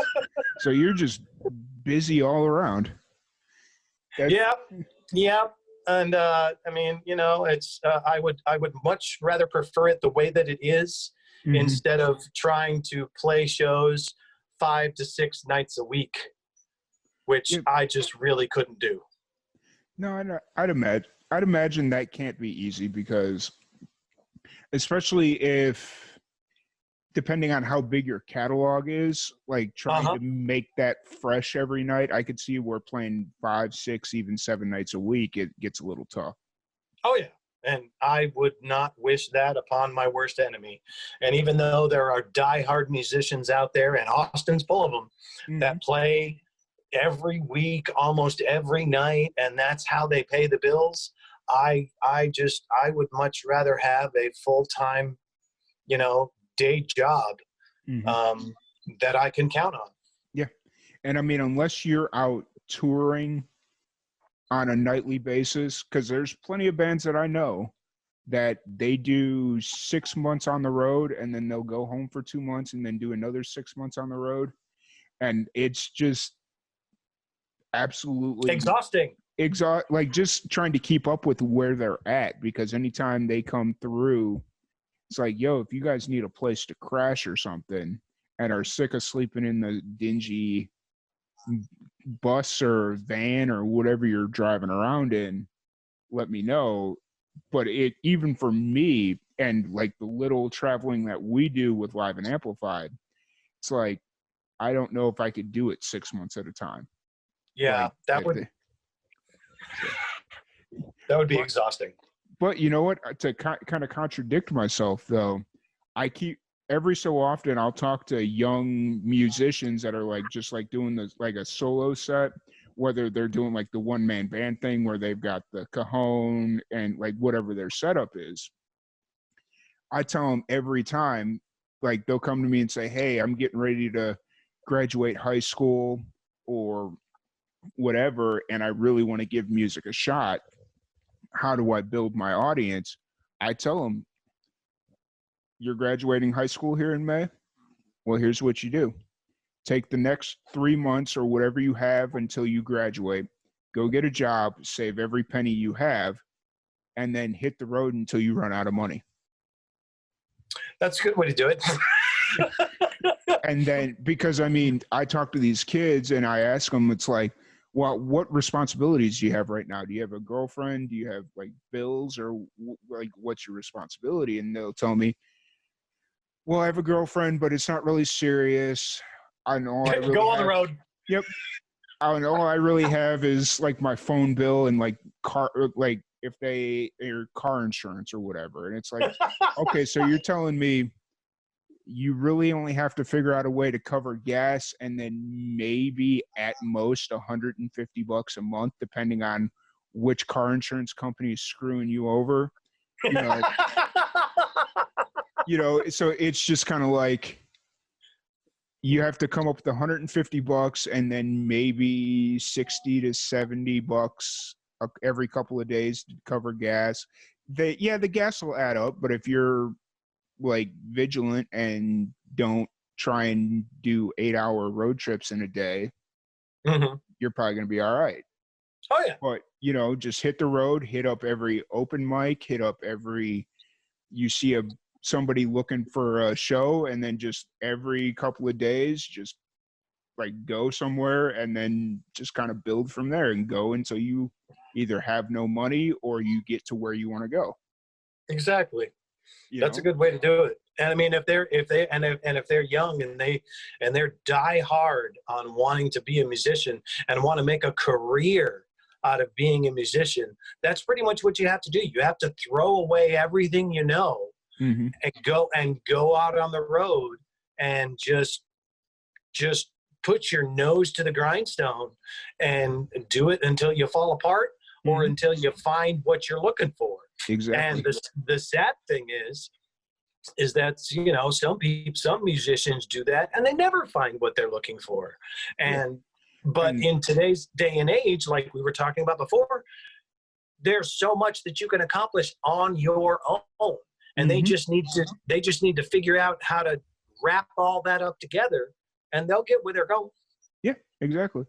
So you're just busy all around. Yeah. And I mean, it's I would much rather prefer it the way that it is instead of trying to play shows 5 to 6 nights a week, which I just really couldn't do. No, I'd imagine that can't be easy, because especially if, depending on how big your catalog is, like trying to make that fresh every night, I could see we're playing 5, 6, even 7 nights a week. It gets a little tough. Oh, yeah. And I would not wish that upon my worst enemy. And even though there are diehard musicians out there, and Austin's full of them, that play every week, almost every night, and that's how they pay the bills, I would much rather have a full-time, day job that I can count on. Yeah. And I mean, unless you're out touring on a nightly basis, because there's plenty of bands that I know that they do 6 months on the road, and then they'll go home for 2 months and then do another 6 months on the road. And it's just absolutely exhausting. like just trying to keep up with where they're at, because anytime they come through, it's like, yo, if you guys need a place to crash or something and are sick of sleeping in the dingy bus or van or whatever you're driving around in, let me know. But it, even for me and like the little traveling that we do with Live and Amplified, it's like, I don't know if I could do it 6 months at a time. Yeah, Like, that would be exhausting. But you know what? To kind of contradict myself, though, I keep every so often I'll talk to young musicians that are like just like doing this like a solo set, whether they're doing like the one man band thing where they've got the cajon and like whatever their setup is. I tell them every time, like they'll come to me and say, "Hey, I'm getting ready to graduate high school or whatever, and I really want to give music a shot. How do I build my audience?" I tell them, "You're graduating high school here in May? Well, here's what you do. Take the next 3 months or whatever you have until you graduate, go get a job, save every penny you have, and then hit the road until you run out of money." That's a good way to do it. And then, because I mean, I talk to these kids and I ask them, it's like, well, what responsibilities do you have right now? Do you have a girlfriend? Do you have like bills, or like what's your responsibility? And they'll tell me, well, I have a girlfriend, but it's not really serious. I know I really Go on the road. Yep. I know all I really have is like my phone bill and like car, like if they or car insurance or whatever. And it's like, okay, so you're telling me you really only have to figure out a way to cover gas and then maybe at most $150 a month, depending on which car insurance company is screwing you over. So it's just kind of like you have to come up with $150 and then maybe $60 to $70 every couple of days to cover gas. The gas will add up, but if you're like vigilant and don't try and do 8-hour road trips in a day, you're probably going to be all right. Oh yeah. But just hit the road, hit up every open mic, hit up you see somebody looking for a show, and then just every couple of days, just like go somewhere and then just kind of build from there and go until you either have no money or you get to where you want to go. Exactly. That's a good way to do it. And I mean, if they're young and they're die hard on wanting to be a musician and want to make a career out of being a musician, that's pretty much what you have to do. You have to throw away everything you know and go out on the road and just put your nose to the grindstone and do it until you fall apart or until you find what you're looking for. Exactly. And the sad thing is that some musicians do that and they never find what they're looking for. But in today's day and age, like we were talking about before, there's so much that you can accomplish on your own, and they just need to figure out how to wrap all that up together, and they'll get where they're going. Yeah, exactly.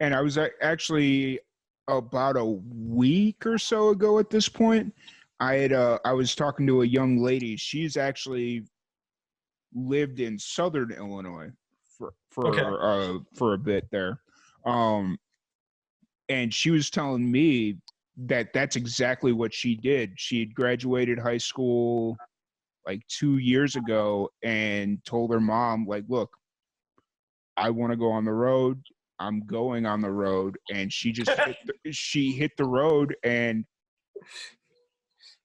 And I was actually about a week or so ago at this point, I was talking to a young lady. She's actually lived in Southern Illinois for a bit there. And she was telling me that that's exactly what she did. She had graduated high school like 2 years ago and told her mom, like, look, I want to go on the road. I'm going on the road. And she just hit the road, and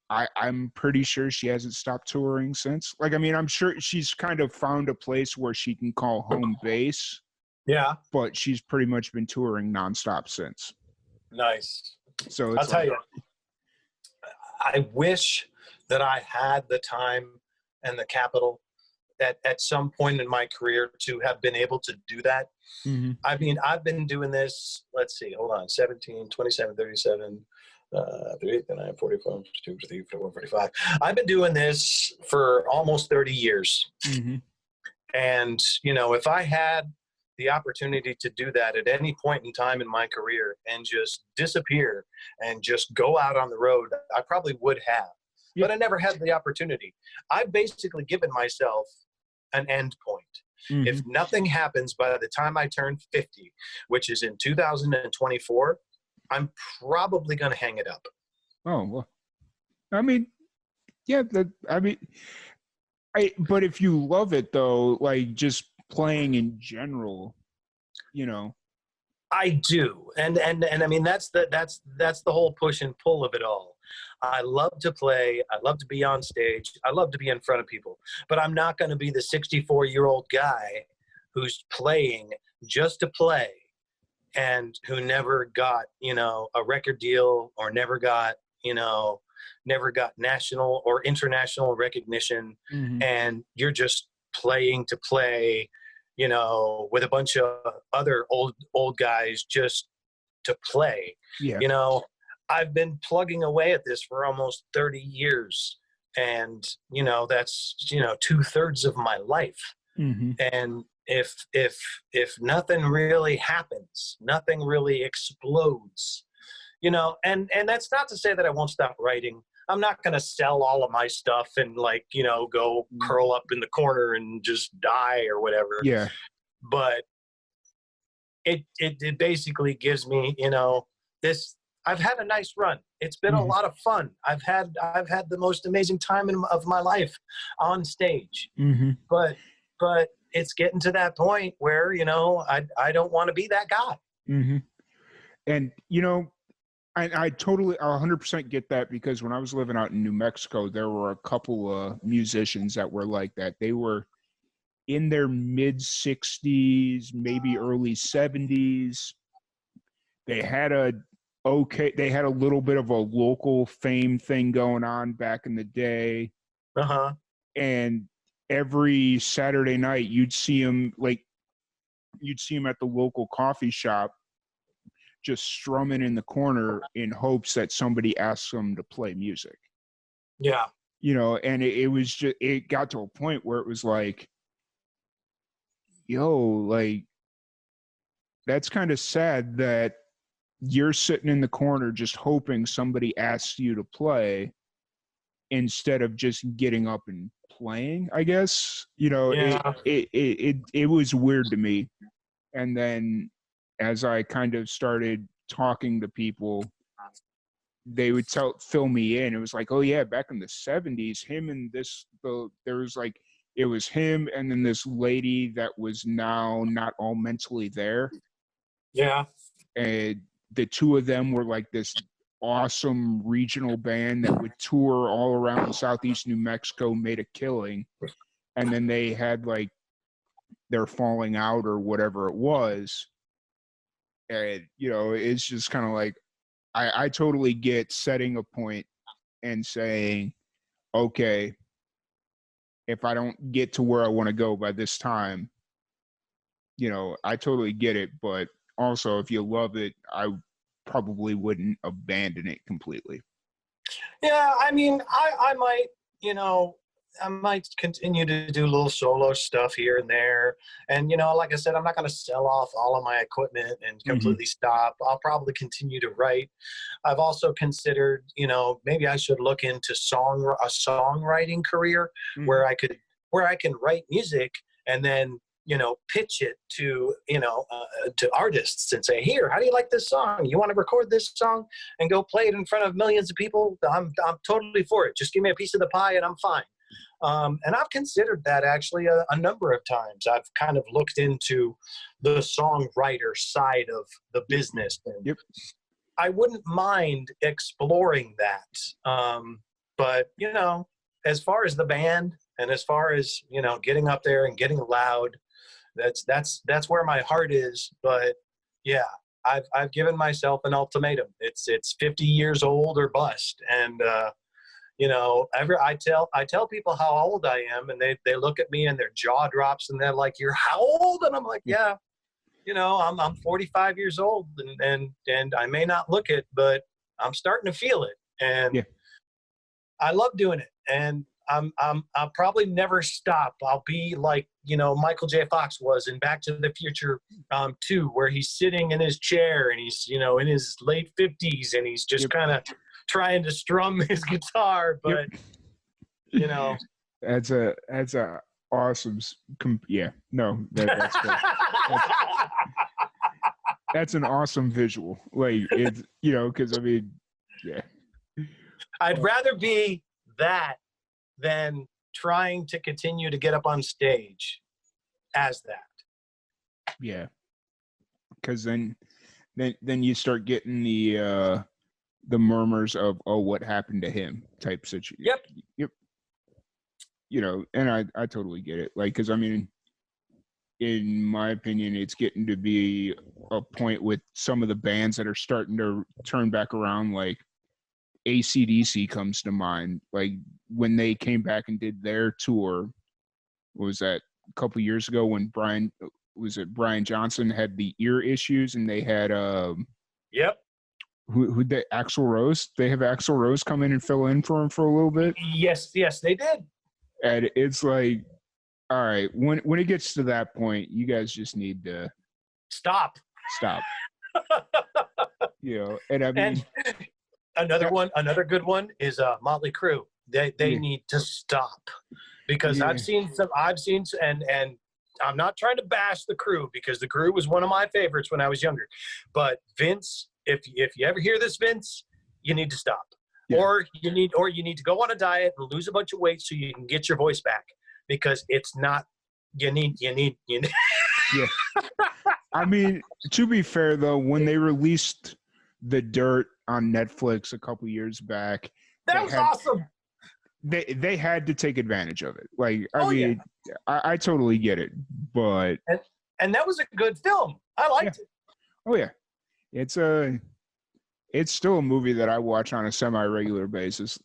I'm pretty sure she hasn't stopped touring since. Like, I mean, I'm sure she's kind of found a place where she can call home base. Yeah. But she's pretty much been touring nonstop since. Nice. So I'll tell you, I wish that I had the time and the capital at some point in my career to have been able to do that. I mean, I've been doing this, let's see, hold on, 17, 27, 37, 38, 39, 44, 42, 44, 45. I've been doing this for almost 30 years. And, if I had the opportunity to do that at any point in time in my career and just disappear and just go out on the road, I probably would have. Yeah. But I never had the opportunity. I've basically given myself an end point. Mhm. If nothing happens by the time I turn 50, which is in 2024, I'm probably going to hang it up. Oh, well, I mean, yeah, but if you love it though, like just playing in general, you know. I do, and I mean that's the whole push and pull of it all. I love to play. I love to be on stage. I love to be in front of people. But I'm not going to be the 64-year-old guy who's playing just to play, and who never got a record deal or never got national or international recognition, Mhm. and you're just playing to play. With a bunch of other old guys just to play. Yeah. I've been plugging away at this for almost 30 years. And, that's, 2/3 of my life. Mhm. And if nothing really happens, nothing really explodes, and that's not to say that I won't stop writing. I'm not going to sell all of my stuff and go curl up in the corner and just die or whatever. Yeah. But it basically gives me, this. I've had a nice run. It's been a lot of fun. I've had the most amazing time of my life on stage. Mhm. But it's getting to that point where, I don't want to be that guy. Mhm. And I totally 100% get that, because when I was living out in New Mexico, there were a couple of musicians that were like that. They were in their mid 60s, maybe early 70s. They had a little bit of a local fame thing going on back in the day. Uh-huh. And every Saturday night you'd see them at the local coffee shop just strumming in the corner in hopes that somebody asks them to play music. Yeah. And it got to a point where it was like, yo, like, that's kind of sad that you're sitting in the corner just hoping somebody asks you to play instead of just getting up and playing, I guess. Yeah. It was weird to me. And then as I kind of started talking to people, they would fill me in. It was like, oh yeah, back in the 70s, it was him and then this lady that was now not all mentally there. Yeah. And the two of them were like this awesome regional band that would tour all around Southeast New Mexico, made a killing. And then they had like their falling out or whatever it was. And, it's just kind of like, I totally get setting a point and saying, okay, if I don't get to where I want to go by this time, I totally get it. But also, if you love it, I probably wouldn't abandon it completely. Yeah, I mean, I might, I might continue to do little solo stuff here and there. And, like I said, I'm not going to sell off all of my equipment and completely stop. I'll probably continue to write. I've also considered, maybe I should look into a songwriting career where I can write music and then, pitch it to artists and say, here, how do you like this song? You want to record this song and go play it in front of millions of people? I'm totally for it. Just give me a piece of the pie and I'm fine. And I've considered that actually a number of times. I've kind of looked into the songwriter side of the business. And I wouldn't mind exploring that. But, as far as the band and as far as, getting up there and getting loud, that's where my heart is. But yeah, I've given myself an ultimatum. It's 50 years old or bust. And, I tell people how old I am, and they look at me and their jaw drops and they're like, "You're how old?" And I'm like, "Yeah, I'm 45 years old, and I may not look it, but I'm starting to feel it, and I love doing it." And I'll probably never stop. I'll be like, Michael J. Fox was in Back to the Future 2, where he's sitting in his chair and he's, in his late 50s and he's just kind of trying to strum his guitar, but That's a awesome. That's good. That's an awesome visual. Like, it's, because I mean, yeah. I'd rather be that than trying to continue to get up on stage as that. Yeah. Because then you start getting the murmurs of, oh, what happened to him type situation. Yep. And I totally get it. Like, because I mean, in my opinion, it's getting to be a point with some of the bands that are starting to turn back around. Like AC/DC comes to mind. Like when they came back and did their tour, what was that, a couple years ago, when Brian Johnson had the ear issues, and they had who they Axl Rose. They have Axl Rose come in and fill in for him for a little bit. Yes, they did. And it's like, all right, when it gets to that point, you guys just need to stop. And I mean, and another good one is Motley Crue. They need to stop, because I've seen and I'm not trying to bash the Crue, because the Crue was one of my favorites when I was younger. But Vince, if you ever hear this, Vince, you need to stop. Yeah. Or you need to go on a diet and lose a bunch of weight so you can get your voice back, because it's not, you need. Yeah. I mean, to be fair though, when they released The Dirt on Netflix a couple years back, that was awesome. They had to take advantage of it. Like, I totally get it, but and that was a good film. I liked it. Oh yeah, it's still a movie that I watch on a semi-regular basis.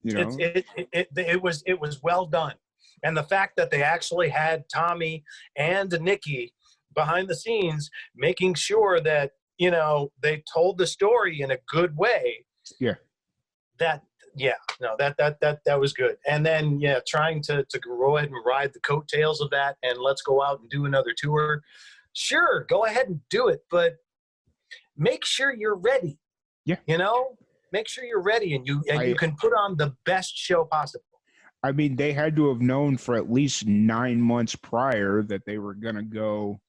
It was well done, and the fact that they actually had Tommy and Nikki behind the scenes, making sure that they told the story in a good way. Yeah. That was good. And then trying to go ahead and ride the coattails of that, and let's go out and do another tour. Sure, go ahead and do it, but make sure you're ready. Yeah. Make sure you're ready, and you can put on the best show possible. I mean, they had to have known for at least 9 months prior that they were going to go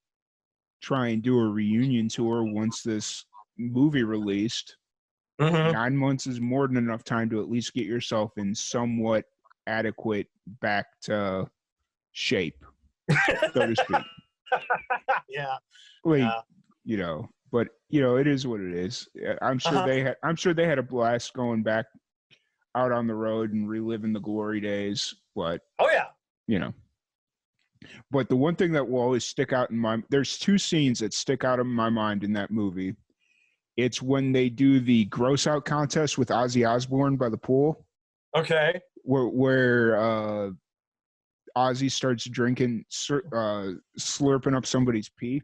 try and do a reunion tour once this movie released. Mm-hmm. 9 months is more than enough time to at least get yourself in somewhat adequate back to shape, so to speak. Yeah. Like, but it is what it is. I'm sure they had a blast going back out on the road and reliving the glory days. But but the one thing that will always stick out there's two scenes that stick out in my mind in that movie. It's when they do the gross out contest with Ozzy Osbourne by the pool. Okay. Where Ozzy starts drinking, slurping up somebody's pee.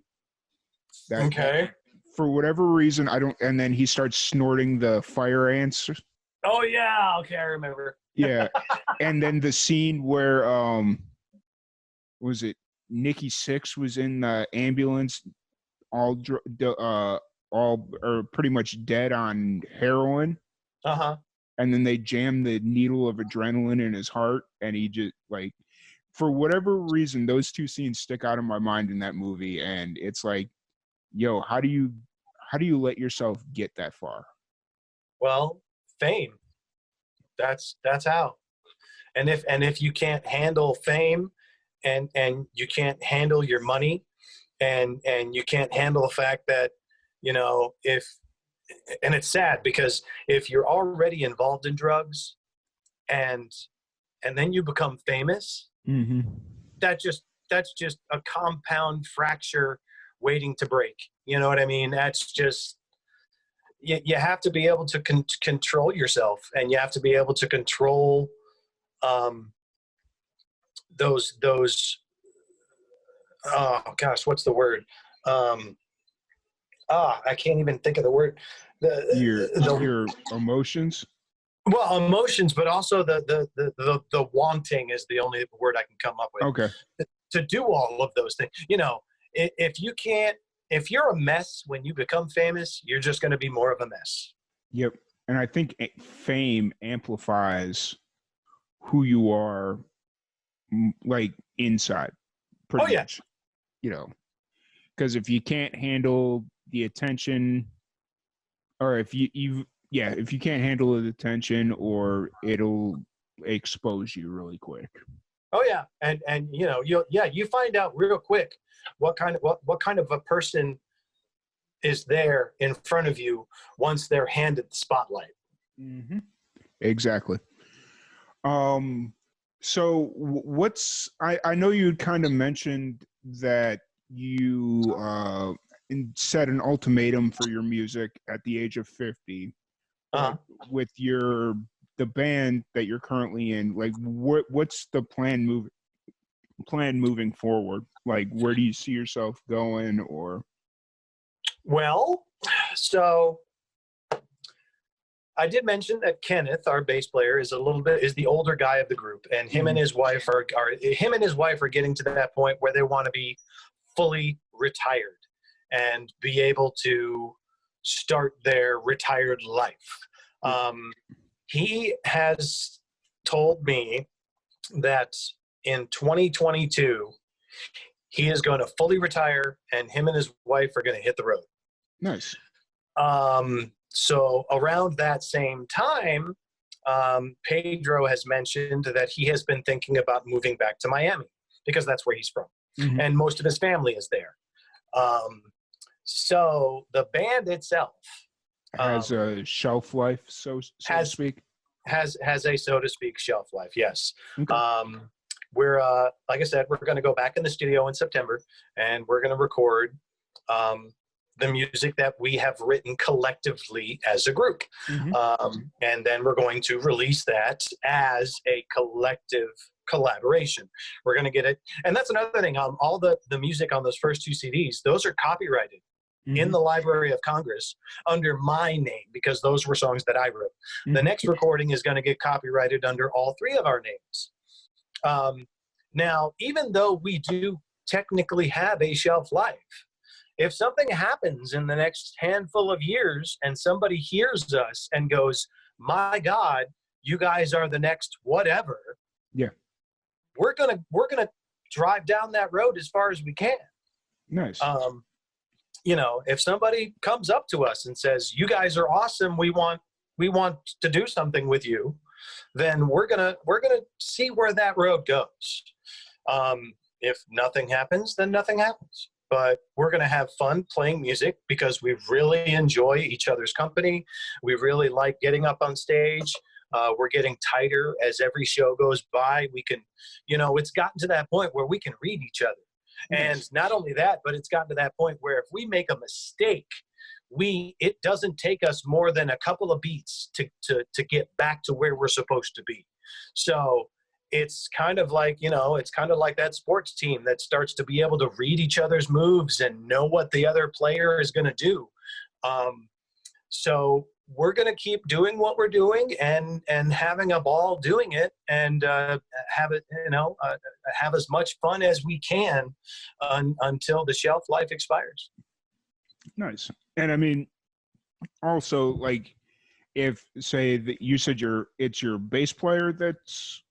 For whatever reason, and then he starts snorting the fire ants. Oh yeah, okay, I remember. Yeah, and then the scene where was it Nikki Sixx was in the ambulance, all or pretty much dead on heroin. And then they jam the needle of adrenaline in his heart, and he just, like, for whatever reason, those two scenes stick out in my mind in that movie, and it's like, yo, how do you let yourself get that far? Well, fame. That's how. And if you can't handle fame, and you can't handle your money, and you can't handle the fact that and it's sad, because if you're already involved in drugs and then you become famous, mm-hmm. that's just a compound fracture waiting to break. You know what I mean? That's just, you have to be able to control yourself, and you have to be able to control those oh gosh, what's the word? I can't even think of the word. Your emotions. Well, emotions, but also the wanting is the only word I can come up with. Okay. To do all of those things. If you can't, if you're a mess when you become famous, you're just going to be more of a mess. Yep. And I think fame amplifies who you are, like inside, Oh pretty yeah. much. Because if you can't handle the attention, or if if you can't handle the attention, or it'll expose you really quick. Oh yeah. And you find out real quick what kind of a person is there in front of you once they're handed the spotlight. Mm-hmm. Exactly. So I know you kind of mentioned that you set an ultimatum for your music at the age of 50. Uh-huh. With the band that you're currently in, like what's the plan moving forward? Like, where do you see yourself going? Or Well, so I did mention that Kenneth, our bass player, is the older guy of the group, and him and his wife are getting to that point where they want to be fully retired and be able to start their retired life. He has told me that in 2022 he is going to fully retire, and him and his wife are going to hit the road. Nice. So around that same time, Pedro has mentioned that he has been thinking about moving back to Miami because that's where he's from, and most of his family is there. So the band itself has a shelf life, so to speak. Has a, so to speak, shelf life. Yes. Okay. We're like I said, we're going to go back in the studio in September, and we're going to record the music that we have written collectively as a group. And then we're going to release that as a collective collaboration. We're going to get it. And that's another thing. All the music on those first 2 CDs, those are copyrighted in the Library of Congress under my name, because those were songs that I wrote. The next recording is going to get copyrighted under all 3 of our names. Now, even though we do technically have a shelf life, if something happens in the next handful of years and somebody hears us and goes, my God, you guys are the next whatever. Yeah. We're gonna drive down that road as far as we can. Nice. If somebody comes up to us and says, you guys are awesome, we want to do something with you, then we're gonna see where that road goes. If nothing happens, then nothing happens. But we're going to have fun playing music because we really enjoy each other's company. We really like getting up on stage. We're getting tighter as every show goes by. We can, it's gotten to that point where we can read each other. And not only that, but it's gotten to that point where if we make a mistake, it doesn't take us more than a couple of beats to get back to where we're supposed to be. So it's kind of like, that sports team that starts to be able to read each other's moves and know what the other player is going to do. So we're going to keep doing what we're doing and having a ball doing it, and have as much fun as we can until the shelf life expires. Nice. And I mean, also, like, if say that you said it's your bass player that's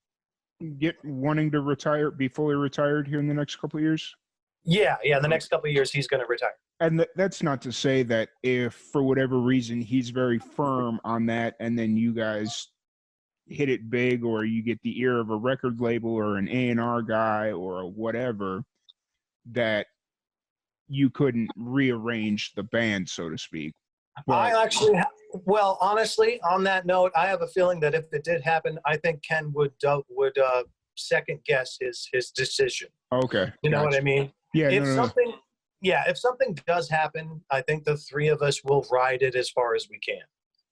wanting to be fully retired here in the next couple of years? Yeah, the next couple of years he's going to retire. And that's not to say that if for whatever reason he's very firm on that, and then you guys hit it big, or you get the ear of a record label or an A&R guy or whatever, that you couldn't rearrange the band, so to speak. But well, honestly, on that note, I have a feeling that if it did happen, I think Ken would second guess his decision. Okay. You know what I mean? Yeah. If something does happen, I think the 3 of us will ride it as far as we can.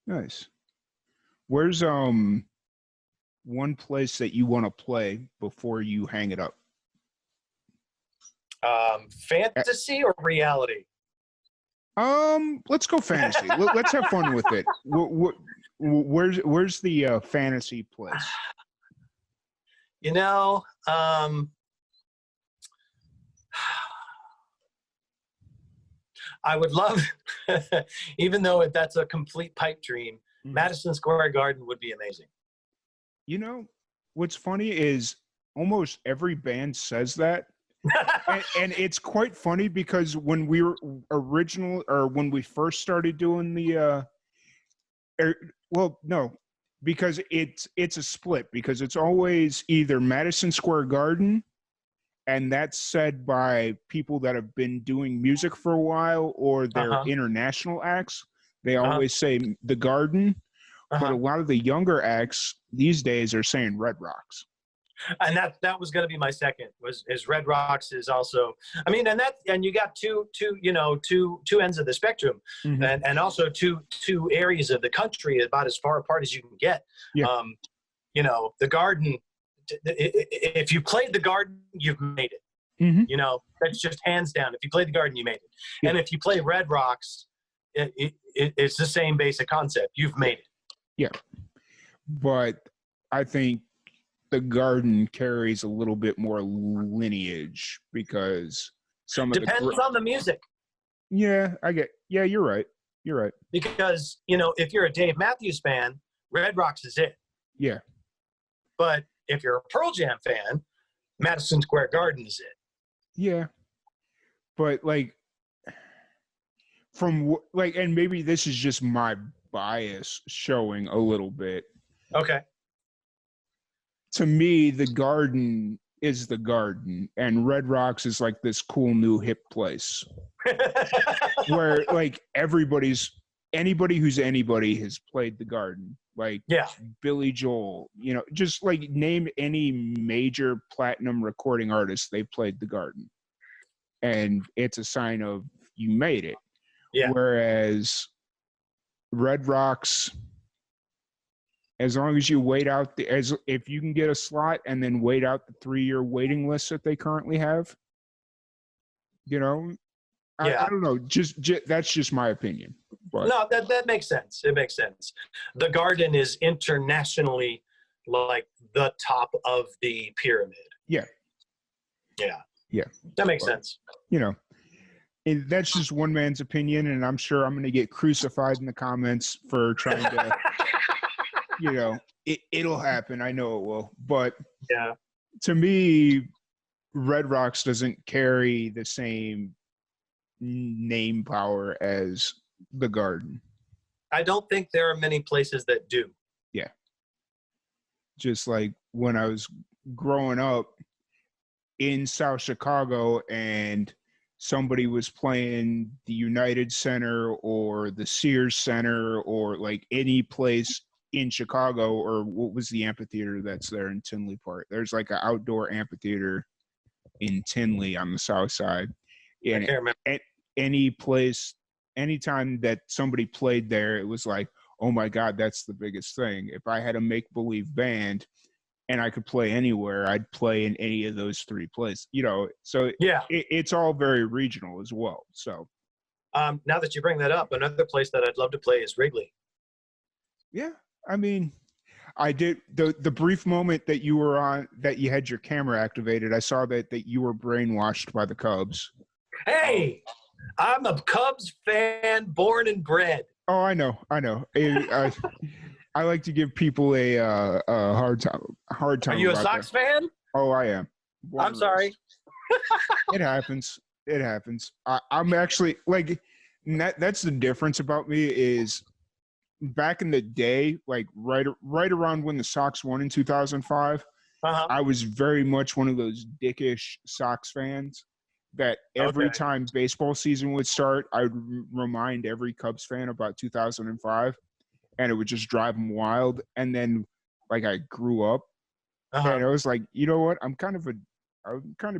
Nice. Where's one place that you want to play before you hang it up? Fantasy or reality? Let's go fantasy. Let's have fun with it. Where's the fantasy place? You know, I would love, even though that's a complete pipe dream, Madison Square Garden would be amazing. You know, what's funny is almost every band says that. and it's quite funny because when we were when we first started doing the because it's a split, because it's always either Madison Square Garden, and that's said by people that have been doing music for a while, or they're international acts. They always say the Garden, but a lot of the younger acts these days are saying Red Rocks. And that was going to be my second, is Red Rocks is also, I mean, and you got two ends of the spectrum, and also two areas of the country about as far apart as you can get. Yeah. You know, the Garden, if you played the Garden, you've made it. You know, that's just hands down. If you play the Garden, you made it. Yeah. And if you play Red Rocks, it's the same basic concept. You've made it. Yeah. But I think the Garden carries a little bit more lineage, because depends on the music. Yeah, yeah, you're right. Because, you know, if you're a Dave Matthews fan, Red Rocks is it. Yeah. But if you're a Pearl Jam fan, Madison Square Garden is it. Yeah. But and maybe this is just my bias showing a little bit. Okay. To me, the Garden is the Garden, and Red Rocks is like this cool new hip place where anybody who's anybody has played the Garden. Like Billy Joel, you know, just like name any major platinum recording artist, they played the Garden, and it's a sign of you made it. Yeah. Whereas Red Rocks, as long as you wait out if you can get a slot and then wait out the 3-year waiting list that they currently have, you know, I don't know. Just that's just my opinion. But. No, that makes sense. It makes sense. The Garden is internationally like the top of the pyramid. Yeah. Yeah. Yeah. That makes sense. You know, that's just one man's opinion, and I'm sure I'm going to get crucified in the comments for trying to. You know, it'll happen. I know it will. But to me, Red Rocks doesn't carry the same name power as the Garden. I don't think there are many places that do. Yeah. Just like when I was growing up in South Chicago and somebody was playing the United Center or the Sears Center or like any place in Chicago, or what was the amphitheater that's there in Tinley Park? There's like an outdoor amphitheater in Tinley on the south side. And I can't remember. At any place, anytime that somebody played there, it was like, oh my God, that's the biggest thing. If I had a make-believe band and I could play anywhere, I'd play in any of those 3 places. You know, so it's all very regional as well. So now that you bring that up, another place that I'd love to play is Wrigley. Yeah. I mean, I did the brief moment that you were on, that you had your camera activated. I saw that you were brainwashed by the Cubs. Hey, I'm a Cubs fan, born and bred. Oh, I know. I like to give people a hard time. Are you a Sox fan? Oh, I am. I'm sorry. It happens. I'm actually like that's the difference about me is. Back in the day, like right around when the Sox won in 2005, I was very much one of those dickish Sox fans that every time baseball season would start, I would remind every Cubs fan about 2005, and it would just drive them wild. And then, like, I grew up, and I was like, you know what? I'm kind of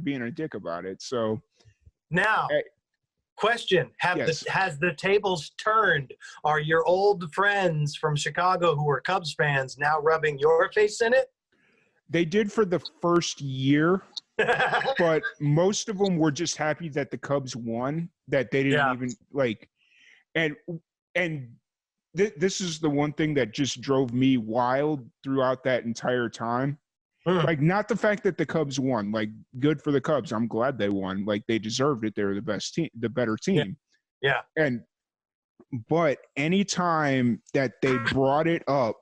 being a dick about it. So now. Question, has the tables turned? Are your old friends from Chicago who are Cubs fans now rubbing your face in it? They did for the first year, but most of them were just happy that the Cubs won, that they didn't even, like, and this is the one thing that just drove me wild throughout that entire time. Like, not the fact that the Cubs won, like, good for the Cubs. I'm glad they won. Like, they deserved it. They were the best team, the better team. Yeah. But anytime that they brought it up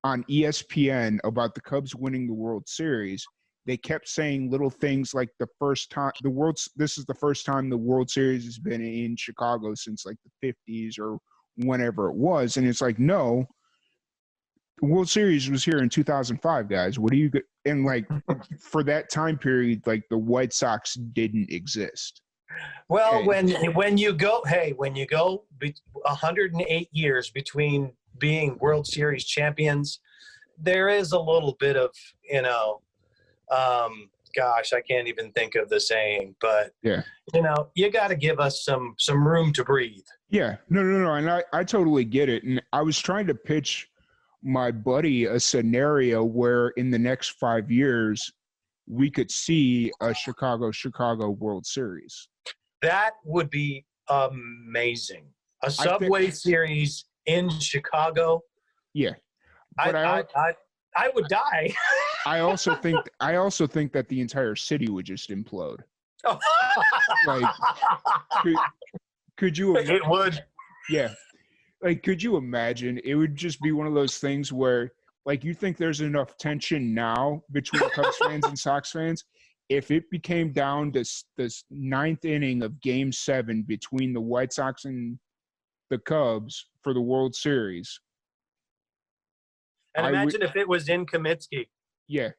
on ESPN about the Cubs winning the World Series, they kept saying little things like this is the first time the World Series has been in Chicago since like the 50s or whenever it was. And it's like, no, the World Series was here in 2005, guys. What do you get? And like, for that time period, like, the White Sox didn't exist. Well, when you go 108 years between being World Series champions, there is a little bit of, gosh, I can't even think of the saying, but Yeah. You got to give us some room to breathe. Yeah, no. And I totally get it. And I was trying to pitch my buddy a scenario where in the next 5 years, we could see a Chicago World Series. That would be amazing. A Subway Series in Chicago. Yeah. But I would die. I also think that the entire city would just implode. Like, could you? It would. Yeah. Like, could you imagine? It would just be one of those things where, like, you think there's enough tension now between Cubs fans and Sox fans. If it became down to this ninth inning of Game 7 between the White Sox and the Cubs for the World Series. And imagine if it was in Comiskey. Yeah.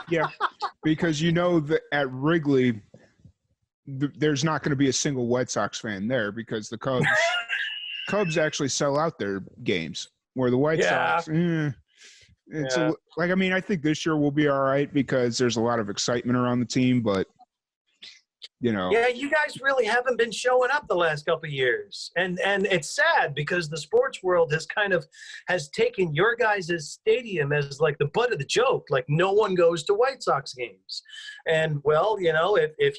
Yeah, because that at Wrigley, there's not going to be a single White Sox fan there because the Cubs actually sell out their games, where the White Sox, I think this year will be all right because there's a lot of excitement around the team, but Yeah, you guys really haven't been showing up the last couple of years. And it's sad because the sports world has taken your guys' stadium as like the butt of the joke. Like, no one goes to White Sox games. And well, if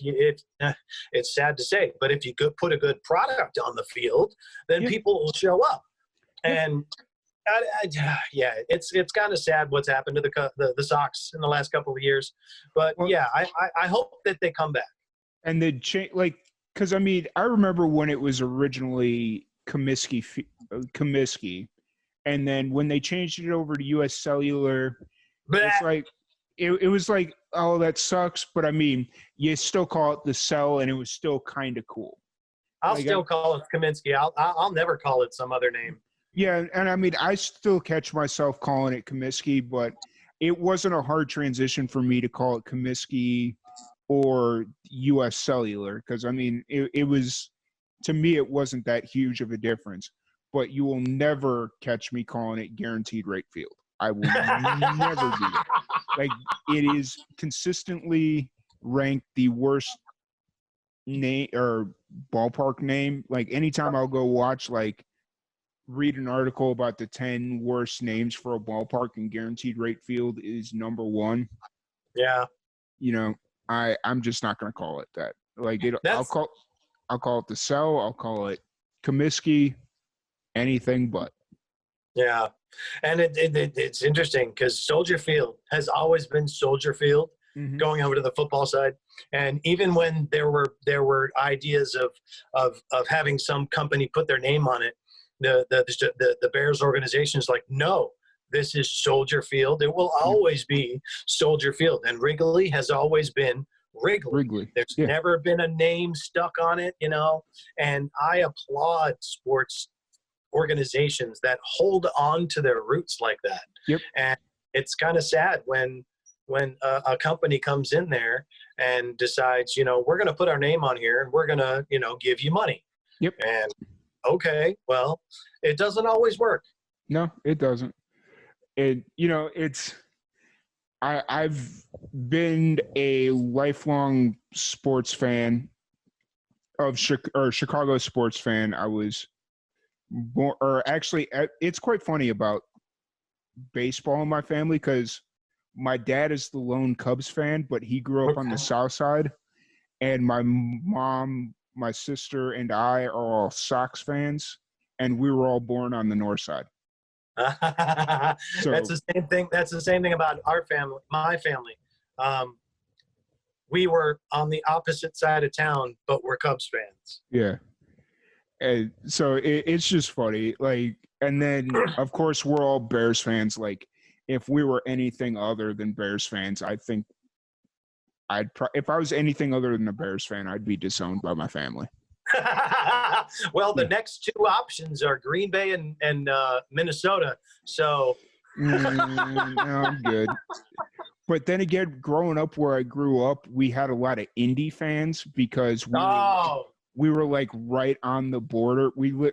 it's sad to say, but if you could put a good product on the field, then people will show up. And it's kind of sad what's happened to the Sox in the last couple of years. But I hope that they come back. And they change, like, because I remember when it was originally Comiskey, and then when they changed it over to U.S. Cellular, it's like it was like, oh, that sucks. But you still call it the Cell, and it was still kind of cool. I'll still call it Comiskey. I'll never call it some other name. Yeah, and I still catch myself calling it Comiskey, but it wasn't a hard transition for me to call it Comiskey or U.S. Cellular, because it was, to me, it wasn't that huge of a difference. But you will never catch me calling it Guaranteed Rate Field. I will never do it. Like, it is consistently ranked the worst name or ballpark name. Like, anytime I'll go read an article about the 10 worst names for a ballpark, and Guaranteed Rate Field is number 1. Yeah. I'm just not going to call it that. Like, I'll call it the Cell. I'll call it Comiskey. Anything but. Yeah, and it's interesting because Soldier Field has always been Soldier Field. Mm-hmm. Going over to the football side, and even when there were ideas of having some company put their name on it, the Bears organization is like, no. This is Soldier Field. It will always be Soldier Field. And Wrigley has always been Wrigley. There's never been a name stuck on it, And I applaud sports organizations that hold on to their roots like that. Yep. And it's kind of sad when a company comes in there and decides, we're going to put our name on here and we're going to, give you money. Yep. And okay, well, it doesn't always work. No, it doesn't. And I've been a lifelong sports fan of Chicago sports fan. I was born, or actually, it's quite funny about baseball in my family because my dad is the lone Cubs fan, but he grew up on the South Side, and my mom my sister and I are all Sox fans, and we were all born on the north side. So That's the same thing. That's the same thing about our family, my family. We were on the opposite side of town, but we're Cubs fans. yeah. And so it's just funny. Like, and then of course we're all Bears fans. Like, if we were anything other than Bears fans, I think if I was anything other than a Bears fan, I'd be disowned by my family. Well, the next two options are Green Bay and Minnesota. So No, I'm good. But then again, growing up where I grew up, we had a lot of Indy fans because we were like right on the border.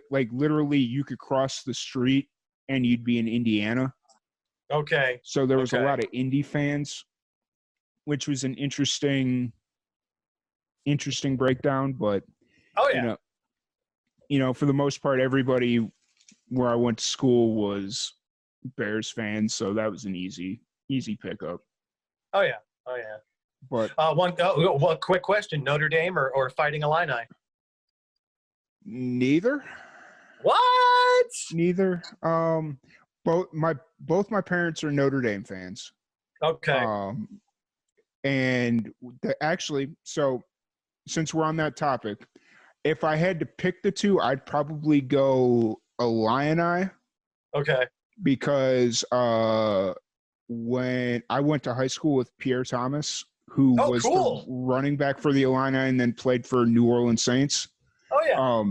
Like literally you could cross the street and you'd be in Indiana. Okay. So there was a lot of Indy fans, which was an interesting breakdown. But you know, for the most part, everybody where I went to school was Bears fans, so that was an easy pickup. Oh yeah. But one quick question: Notre Dame or Fighting Illini? Neither. What? Neither. Both my parents are Notre Dame fans. Okay. And actually, so since we're on that topic, if I had to pick the two, I'd probably go Illini. Okay. Because when I went to high school with Pierre Thomas, who was the running back for the Illini and then played for New Orleans Saints. Oh yeah.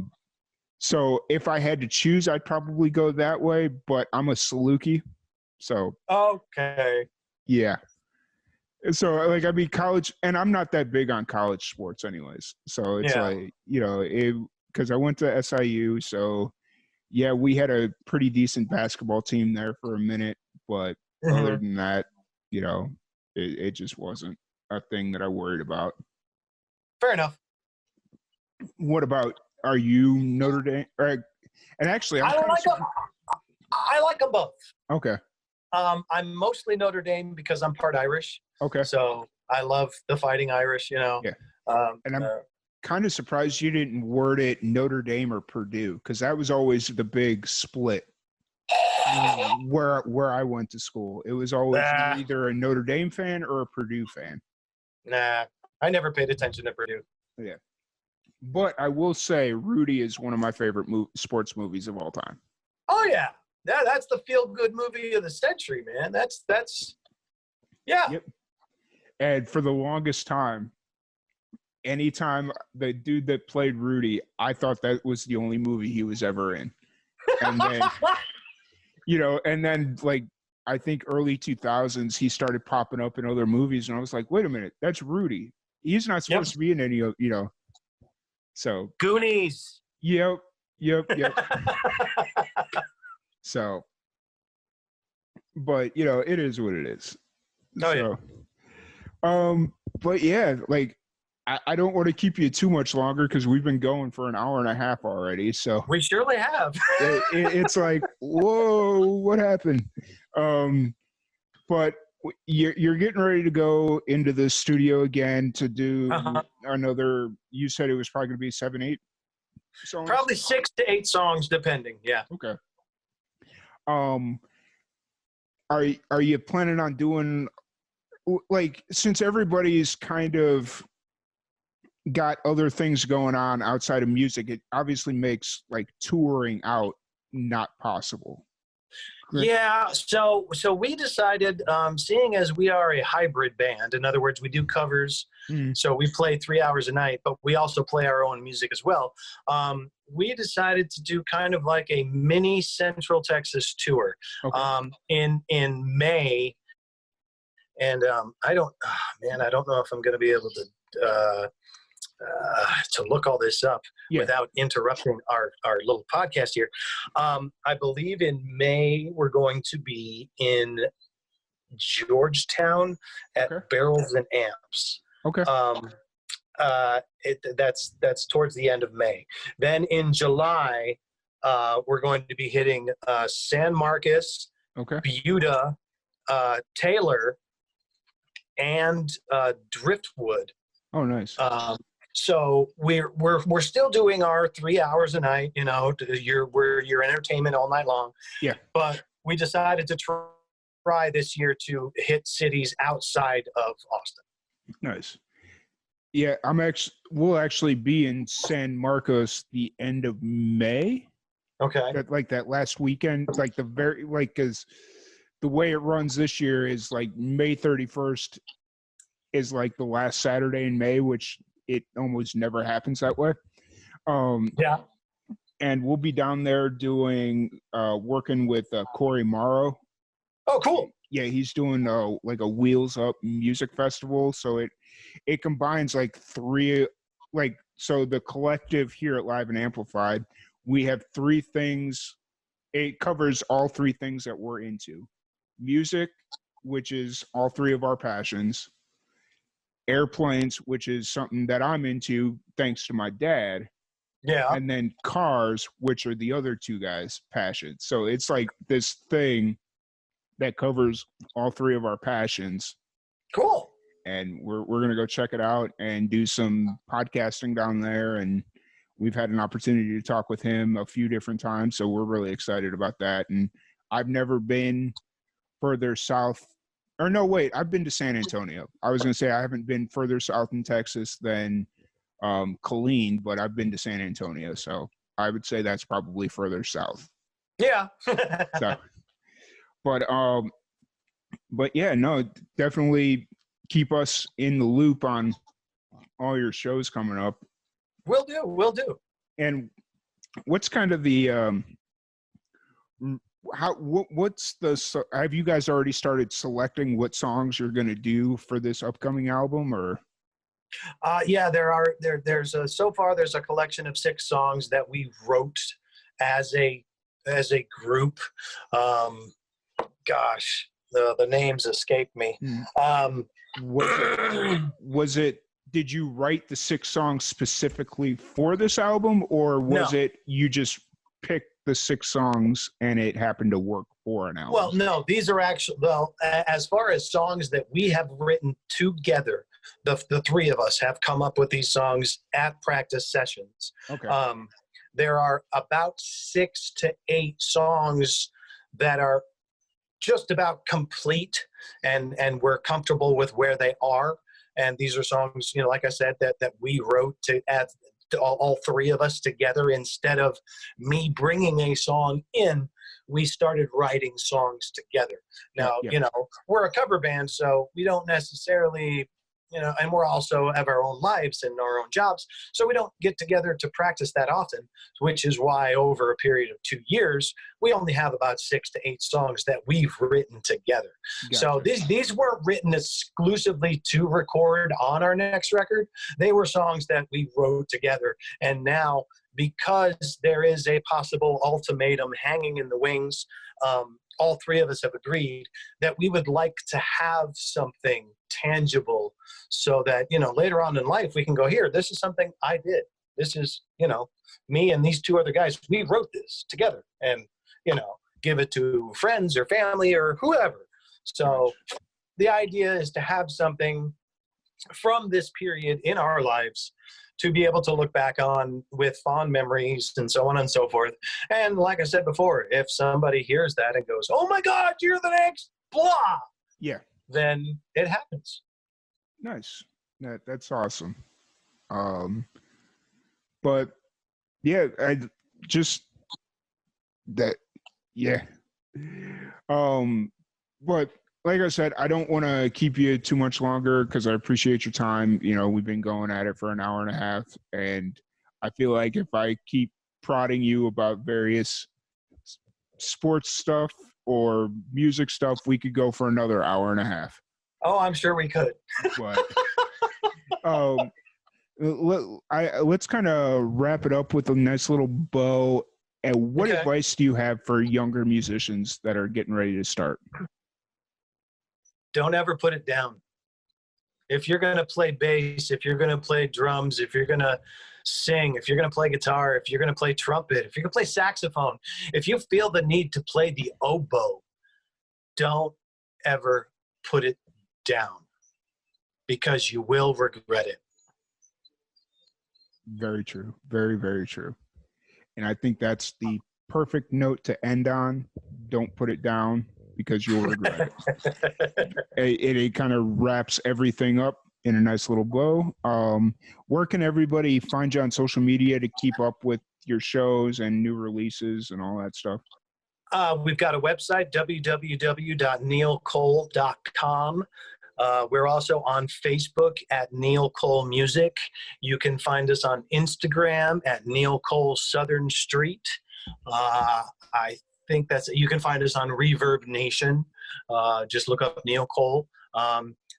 So if I had to choose, I'd probably go that way. But I'm a Saluki, so okay. Yeah. So like I mean college, and I'm not that big on college sports anyways. So it's like, you know, because I went to SIU, so yeah, we had a pretty decent basketball team there for a minute, but other than that, you know, it just wasn't a thing that I worried about. Fair enough. What about, are you Notre Dame? And actually, I like them both. Okay. I'm mostly Notre Dame because I'm part Irish. Okay. So I love the Fighting Irish, you know. Yeah. And I'm kind of surprised you didn't word it Notre Dame or Purdue, because that was always the big split where I went to school. It was always either a Notre Dame fan or a Purdue fan. Nah, I never paid attention to Purdue. Yeah. But I will say Rudy is one of my favorite sports movies of all time. Oh, yeah. Yeah, that's the feel-good movie of the century, man. That's yeah. Yep. And for the longest time, anytime the dude that played Rudy, I thought that was the only movie he was ever in. And then, you know, and then like, I think early 2000s, he started popping up in other movies. And I was like, wait a minute, that's Rudy. He's not supposed to be in any of, you know. So. Goonies. Yep. So. But, you know, it is what it is. Oh, so, yeah. But yeah, like, I don't want to keep you too much longer because we've been going for an hour and a half already. So we surely have. It's like, whoa, what happened? But you're getting ready to go into the studio again to do another. You said it was probably going to be 7, 8 songs. Probably 6 to 8 songs, depending. Yeah. Okay. Are you planning on doing, like, since everybody's kind of got other things going on outside of music, it obviously makes like touring out not possible. Correct? Yeah, so we decided, seeing as we are a hybrid band, in other words, we do covers, so we play 3 hours a night, but we also play our own music as well. We decided to do kind of like a mini Central Texas tour in May, and I don't know if I'm going to be able to look all this up without interrupting our little podcast here. I believe in May we're going to be in Georgetown at Barrels and Amps. Okay. That's towards the end of May. Then in July, we're going to be hitting San Marcos, Buda, Taylor, and Driftwood. Oh, nice. So we're still doing our 3 hours a night, you know, we're your entertainment all night long. Yeah. But we decided to try this year to hit cities outside of Austin. Nice. Yeah, we'll actually be in San Marcos the end of May. Okay. That last weekend, because the way it runs this year is like May 31st is like the last Saturday in May, which it almost never happens that way. Yeah. And we'll be down there working with Corey Morrow. Oh, cool. Yeah, he's doing like a Wheels Up music festival. So it combines like so the collective here at Live and Amplified, we have 3 things. It covers all 3 things that we're into. Music, which is all 3 of our passions. Airplanes, which is something that I'm into thanks to my dad. Yeah. And then cars, which are the other 2 guys' passions. So it's like this thing that covers all 3 of our passions. Cool. And we're going to go check it out and do some podcasting down there. And we've had an opportunity to talk with him a few different times. So we're really excited about that. And I've never been further south. Or no, wait, I've been to San Antonio. I was going to say I haven't been further south in Texas than Killeen, but I've been to San Antonio. So I would say that's probably further south. Yeah. So, but yeah, no, definitely keep us in the loop on all your shows coming up. Will do. And what's kind of the have you guys already started selecting what songs you're going to do for this upcoming album, or? Yeah, there's so far there's a collection of 6 songs that we wrote as a group. Gosh, the names escape me. Did you write the 6 songs specifically for this album, or was it you just picked the 6 songs and it happened to work for an album? Well, no, these are actually, as far as songs that we have written together, the 3 of us have come up with these songs at practice sessions. Okay. There are about 6 to 8 songs that are just about complete, and we're comfortable with where they are. And these are songs, you know, like I said, that we wrote to add all 3 of us together. Instead of me bringing a song in, we started writing songs together. Now, you know, we're a cover band, so we don't necessarily, you know, and we're also have our own lives and our own jobs, so we don't get together to practice that often, which is why over a period of 2 years, we only have about 6 to 8 songs that we've written together. Gotcha. So these weren't written exclusively to record on our next record. They were songs that we wrote together. And now, because there is a possible ultimatum hanging in the wings, all 3 of us have agreed that we would like to have something tangible so that, you know, later on in life we can go, here, this is something I did. This is, you know, me and these 2 other guys, we wrote this together, and, you know, give it to friends or family or whoever. So the idea is to have something from this period in our lives to be able to look back on with fond memories and so on and so forth. And like I said before, if somebody hears that and goes, oh my God, you're the next blah, yeah, then it happens. Nice. That's awesome. But yeah, but like I said, I don't want to keep you too much longer because I appreciate your time. You know, we've been going at it for an hour and a half, and I feel like if I keep prodding you about various sports stuff or music stuff, we could go for another hour and a half. Oh, I'm sure we could. But let's kind of wrap it up with a nice little bow. And what advice do you have for younger musicians that are getting ready to start? Don't ever put it down. If you're going to play bass, if you're going to play drums, if you're going to sing, if you're going to play guitar, if you're going to play trumpet, if you're going to play saxophone, if you feel the need to play the oboe, don't ever put it down, because you will regret it. Very true. Very, very true. And I think that's the perfect note to end on. Don't put it down because you'll regret it. It kind of wraps everything up in a nice little bow. Where can everybody find you on social media to keep up with your shows and new releases and all that stuff? We've got a website, www.neelcole.com. We're also on Facebook at Neel Cole Music. You can find us on Instagram at Neel Cole Southern Street. I think you can find us on Reverb Nation. Just look up Neel Cole.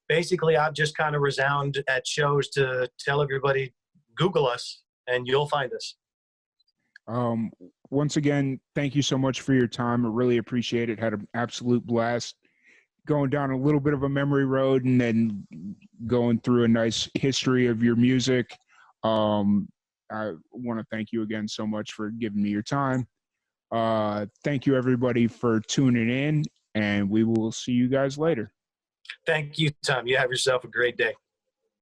Basically, I've just kind of resound at shows to tell everybody, Google us and you'll find us. Once again, thank you so much for your time. I really appreciate it. Had an absolute blast going down a little bit of a memory road and then going through a nice history of your music. I want to thank you again so much for giving me your time. Thank you, everybody, for tuning in, and we will see you guys later. Thank you, Tom. You have yourself a great day.